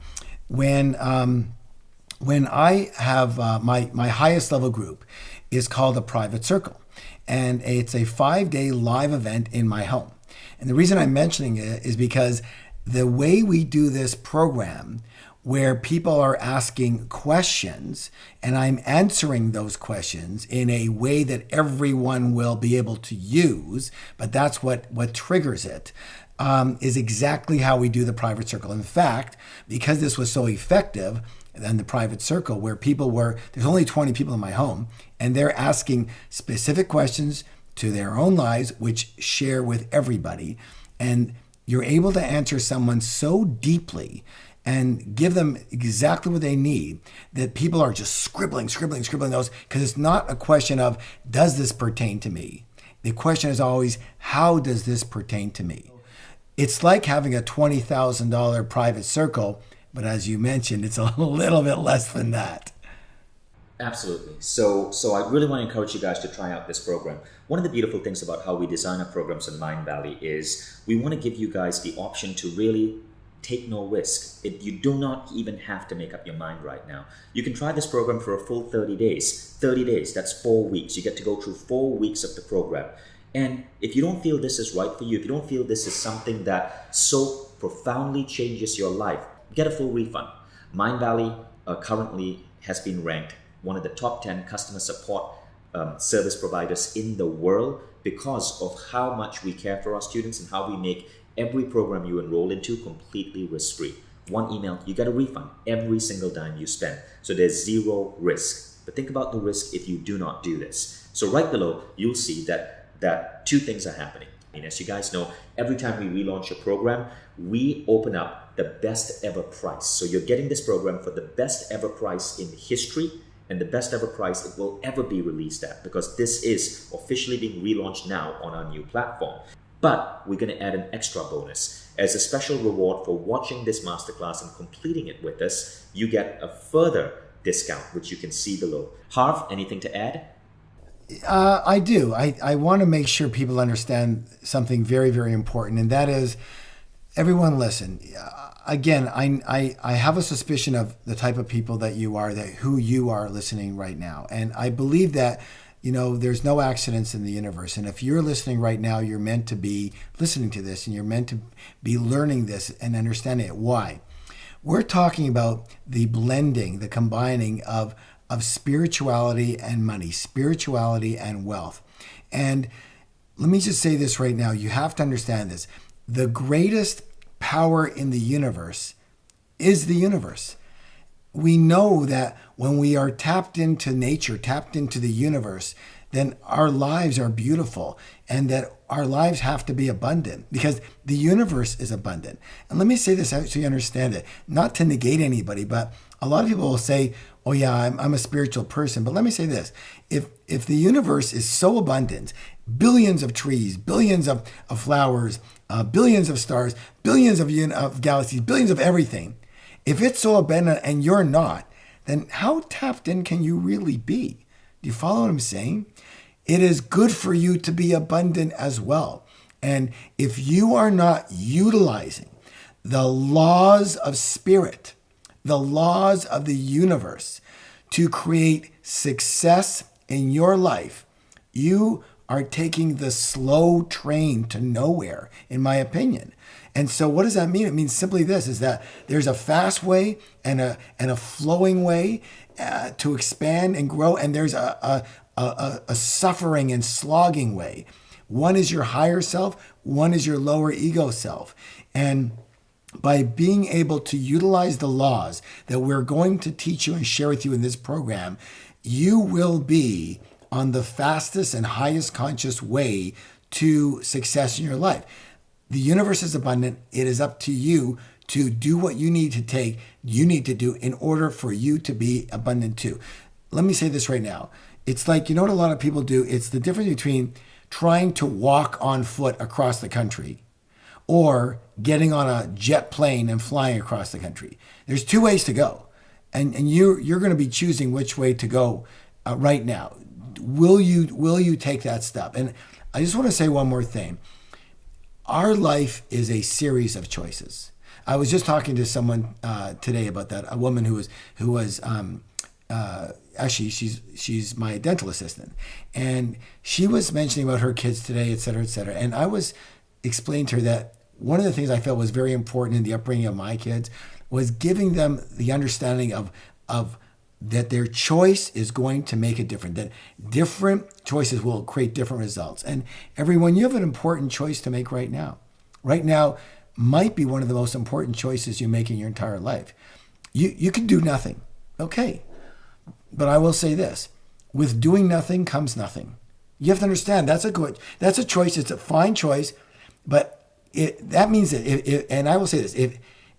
When I have my highest level group is called a private circle. And it's a 5-day live event in my home. And the reason I'm mentioning it is because the way we do this program, where people are asking questions and I'm answering those questions in a way that everyone will be able to use, but that's what triggers it, is exactly how we do the private circle. In fact, because this was so effective, and the private circle where there's only 20 people in my home, and they're asking specific questions to their own lives, which share with everybody. And you're able to answer someone so deeply and give them exactly what they need that people are just scribbling those, because it's not a question of, does this pertain to me? The question is always, how does this pertain to me? It's like having a $20,000 private circle, but as you mentioned, it's a little bit less than that. Absolutely. So I really want to encourage you guys to try out this program. One of the beautiful things about how we design our programs in Mindvalley is we want to give you guys the option to really take no risk. You do not even have to make up your mind right now. You can try this program for a full 30 days. 30 days, that's 4 weeks. You get to go through 4 weeks of the program. And if you don't feel this is right for you, if you don't feel this is something that so profoundly changes your life, get a full refund. Mindvalley currently has been ranked one of the top 10 customer support service providers in the world because of how much we care for our students and how we make every program you enroll into completely risk-free. One email, you get a refund every single dime you spend. So there's zero risk. But think about the risk if you do not do this. So right below, you'll see that two things are happening. And as you guys know, every time we relaunch a program, we open up the best ever price. So you're getting this program for the best ever price in history and the best ever price it will ever be released at, because this is officially being relaunched now on our new platform. But we're going to add an extra bonus. As a special reward for watching this masterclass and completing it with us, you get a further discount, which you can see below. Harv, anything to add? I do. I want to make sure people understand something very, very important, and that is, everyone listen. Again, I have a suspicion of the type of people that you are, who you are listening right now. And I believe that, there's no accidents in the universe. And if you're listening right now, you're meant to be listening to this and you're meant to be learning this and understanding it. Why? We're talking about the blending, the combining of spirituality and money, spirituality and wealth. And let me just say this right now. You have to understand this. The greatest power in the universe is the universe. We know that when we are tapped into nature, tapped into the universe, then our lives are beautiful, and that our lives have to be abundant because the universe is abundant. And let me say this so you understand it, not to negate anybody, but a lot of people will say, oh yeah, I'm a spiritual person. But let me say this, if the universe is so abundant, billions of trees, billions of flowers, billions of stars, billions of galaxies, billions of everything, if it's so abundant and you're not, then how tapped in can you really be? Do you follow what I'm saying? It is good for you to be abundant as well. And if you are not utilizing the laws of spirit, the laws of the universe to create success in your life, you are taking the slow train to nowhere, in my opinion. And so what does that mean? It means simply this, is that there's a fast way and a flowing way to expand and grow, and there's a suffering and slogging way. One is your higher self, one is your lower ego self. And by being able to utilize the laws that we're going to teach you and share with you in this program, you will be on the fastest and highest conscious way to success in your life. The universe is abundant. It is up to you to do what you need to do in order for you to be abundant too. Let me say this right now. It's like, you know what a lot of people do? It's the difference between trying to walk on foot across the country or getting on a jet plane and flying across the country. There's two ways to go. And you're going to be choosing which way to go right now. Will you take that step? And I just want to say one more thing. Our life is a series of choices. I was just talking to someone today about that, a woman who was actually she's my dental assistant, and she was mentioning about her kids today, et cetera, et cetera. And I was explaining to her that one of the things I felt was very important in the upbringing of my kids was giving them the understanding of that their choice is going to make a difference, that different choices will create different results. And everyone, you have an important choice to make right now. Right now might be one of the most important choices you make in your entire life. You can do nothing. Okay. But I will say this, with doing nothing comes nothing. You have to understand that's a choice. It's a fine choice, but that means that and I will say this,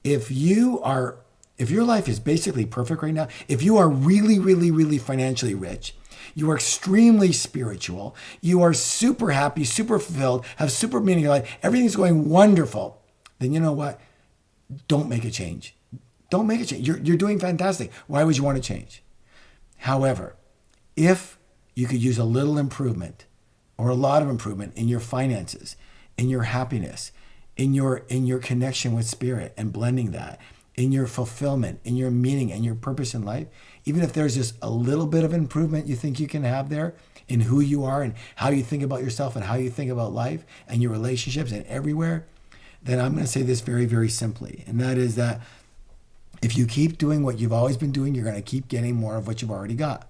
if your life is basically perfect right now, if you are really, really, really financially rich, you are extremely spiritual, you are super happy, super fulfilled, have super meaning in your life, everything's going wonderful, then you know what? Don't make a change. Don't make a change. You're doing fantastic. Why would you want to change? However, if you could use a little improvement or a lot of improvement in your finances, in your happiness, in your connection with spirit and blending that, in your fulfillment, in your meaning and your purpose in life, even if there's just a little bit of improvement you think you can have there in who you are and how you think about yourself and how you think about life and your relationships and everywhere, then I'm going to say this very, very simply. And that is that if you keep doing what you've always been doing, you're going to keep getting more of what you've already got.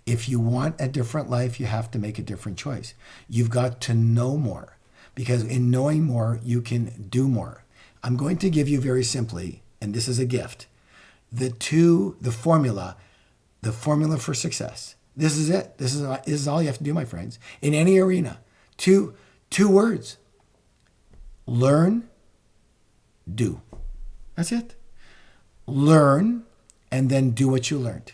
If you want a different life, you have to make a different choice. You've got to know more, because in knowing more, you can do more. I'm going to give you very simply, and this is a gift, the formula for success. This is it. This is all you have to do, my friends, in any arena. Two words: learn, do. That's it. Learn, and then do what you learned.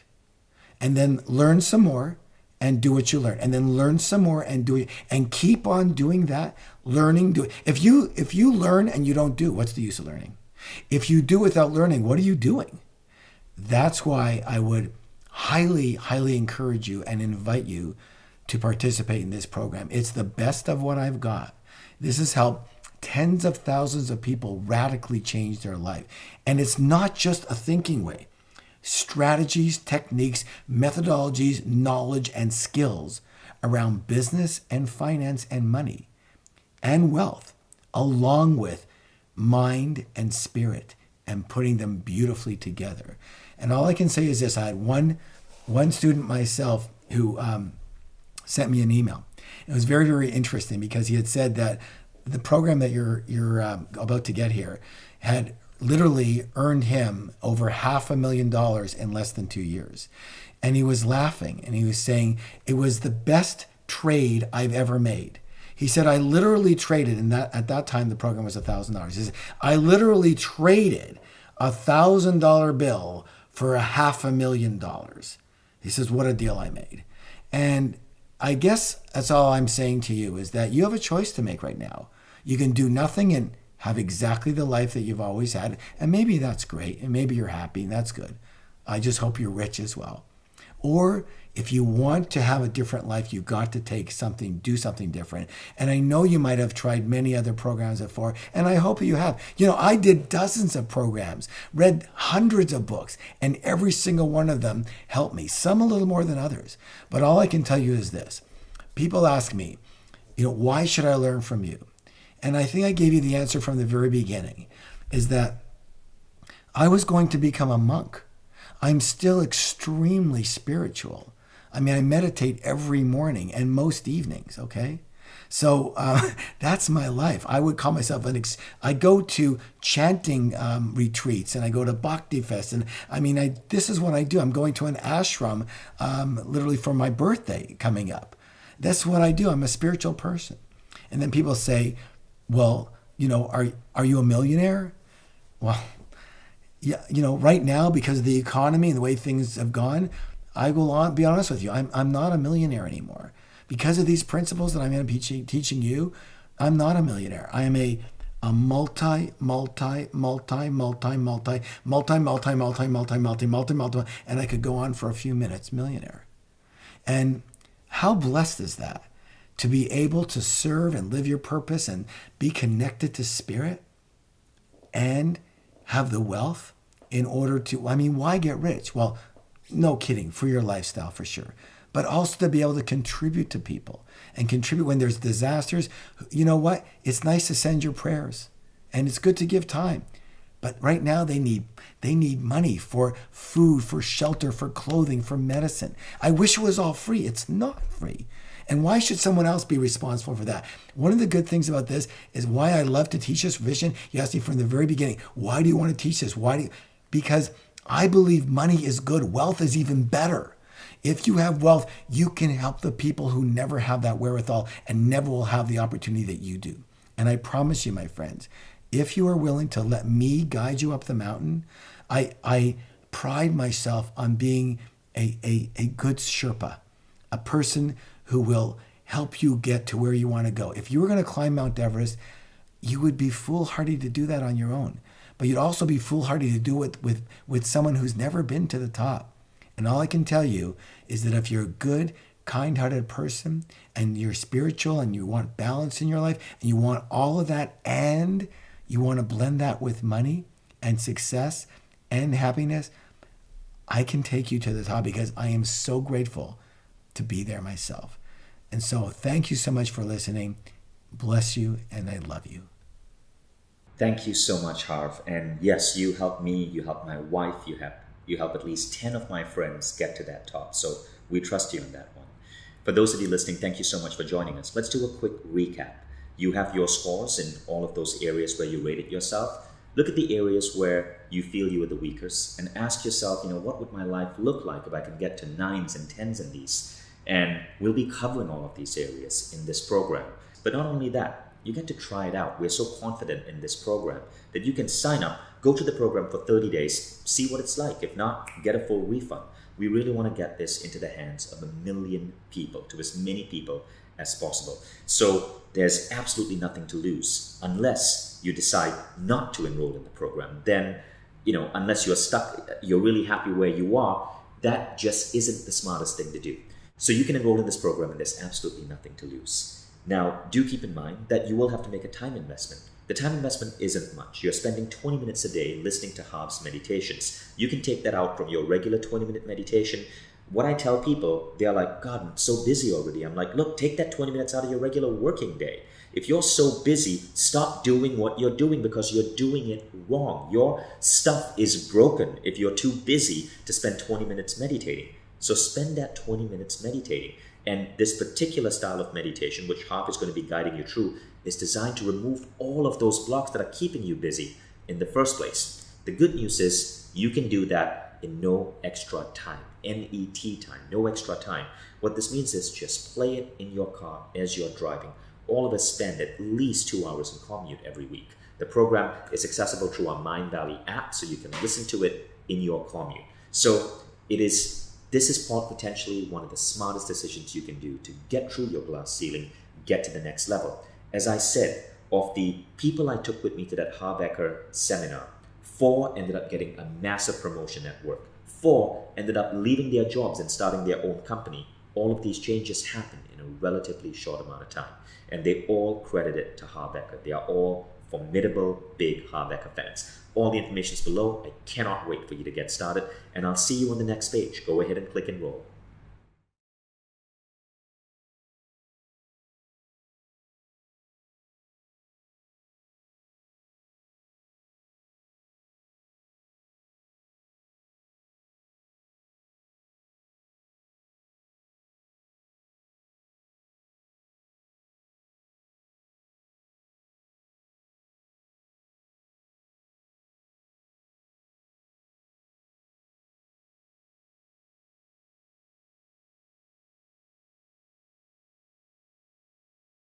And then learn some more and do what you learned. And then learn some more and do it. And keep on doing that, learning, do it. If you learn and you don't do, what's the use of learning? If you do without learning, what are you doing? That's why I would highly, highly encourage you and invite you to participate in this program. It's the best of what I've got. This has helped tens of thousands of people radically change their life. And it's not just a thinking way. Strategies, techniques, methodologies, knowledge, and skills around business and finance and money and wealth, along with mind and spirit, and putting them beautifully together. And all I can say is this: I had one student myself who sent me an email. It was very, very interesting, because he had said that the program that you're about to get here had literally earned him over $500,000 in less than 2 years. And he was laughing, and he was saying, it was the best trade I've ever made. He said, I literally traded, and at that time the program was $1,000. He said, I literally traded $1,000 bill for $500,000. He says, what a deal I made. And I guess that's all I'm saying to you, is that you have a choice to make right now. You can do nothing and have exactly the life that you've always had. And maybe that's great. And maybe you're happy, and that's good. I just hope you're rich as well. Or if you want to have a different life, you've got to do something different. And I know you might have tried many other programs before, and I hope you have. I did dozens of programs, read hundreds of books, and every single one of them helped me, some a little more than others. But all I can tell you is this. People ask me, why should I learn from you? And I think I gave you the answer from the very beginning, is that I was going to become a monk. I'm still extremely spiritual. I mean, I meditate every morning and most evenings, okay? So that's my life. I would call myself I go to chanting retreats, and I go to Bhakti Fest. And I mean, this is what I do. I'm going to an ashram literally for my birthday coming up. That's what I do. I'm a spiritual person. And then people say, well, are you a millionaire? Well, yeah, right now, because of the economy and the way things have gone, I will be honest with you, I'm not a millionaire anymore. Because of these principles that I'm going to be teaching you, I'm not a millionaire. I am a multi, and I could go on for a few minutes, millionaire. And how blessed is that? To be able to serve and live your purpose and be connected to spirit and have the wealth in order to, why get rich? Well, No kidding, for your lifestyle for sure. But also to be able to contribute to people and contribute when there's disasters. You know what? It's nice to send your prayers and it's good to give time. But right now they need money for food, for shelter, for clothing, for medicine. I wish it was all free. It's not free. And why should someone else be responsible for that? One of the good things about this is why I love to teach this vishen. You asked me from the very beginning, why do you want to teach this? Because I believe money is good. Wealth is even better. If you have wealth, you can help the people who never have that wherewithal and never will have the opportunity that you do. And I promise you, my friends, if you are willing to let me guide you up the mountain, I pride myself on being a good Sherpa, a person who will help you get to where you want to go. If you were going to climb Mount Everest, you would be foolhardy to do that on your own. But you'd also be foolhardy to do it with someone who's never been to the top. And all I can tell you is that if you're a good, kind-hearted person and you're spiritual and you want balance in your life and you want all of that and you want to blend that with money and success and happiness, I can take you to the top because I am so grateful to be there myself. And so thank you so much for listening. Bless you, and I love you. Thank you so much, Harv. And yes, you helped me, you helped my wife, you helped at least 10 of my friends get to that top. So we trust you in that one. For those of you listening, thank you so much for joining us. Let's do a quick recap. You have your scores in all of those areas where you rated yourself. Look at the areas where you feel you were the weakest and ask yourself, what would my life look like if I could get to 9s and 10s in these? And we'll be covering all of these areas in this program. But not only that, you get to try it out. We're so confident in this program that you can sign up, go to the program for 30 days, see what it's like. If not, get a full refund. We really want to get this into the hands of 1 million people, to as many people as possible. So there's absolutely nothing to lose unless you decide not to enroll in the program. Then, unless you're stuck, you're really happy where you are, that just isn't the smartest thing to do. So you can enroll in this program and there's absolutely nothing to lose. Now, do keep in mind that you will have to make a time investment. The time investment isn't much. You're spending 20 minutes a day listening to Harv's meditations. You can take that out from your regular 20-minute meditation. What I tell people, they're like, God, I'm so busy already. I'm like, look, take that 20 minutes out of your regular working day. If you're so busy, stop doing what you're doing because you're doing it wrong. Your stuff is broken if you're too busy to spend 20 minutes meditating. So spend that 20 minutes meditating. And this particular style of meditation, which Harv is going to be guiding you through, is designed to remove all of those blocks that are keeping you busy in the first place. The good news is you can do that in no extra time, NET time, no extra time. What this means is just play it in your car as you're driving. All of us spend at least 2 hours in commute every week. The program is accessible through our Mindvalley app, so you can listen to it in your commute. So this is potentially one of the smartest decisions you can do to get through your glass ceiling, get to the next level. As I said, of the people I took with me to that Harv Eker seminar, 4 ended up getting a massive promotion at work. 4 ended up leaving their jobs and starting their own company. All of these changes happened in a relatively short amount of time. And they all credit it to Harv Eker. They are all formidable, big Harv Eker fans. All the information is below. I cannot wait for you to get started. And I'll see you on the next page. Go ahead and click enroll.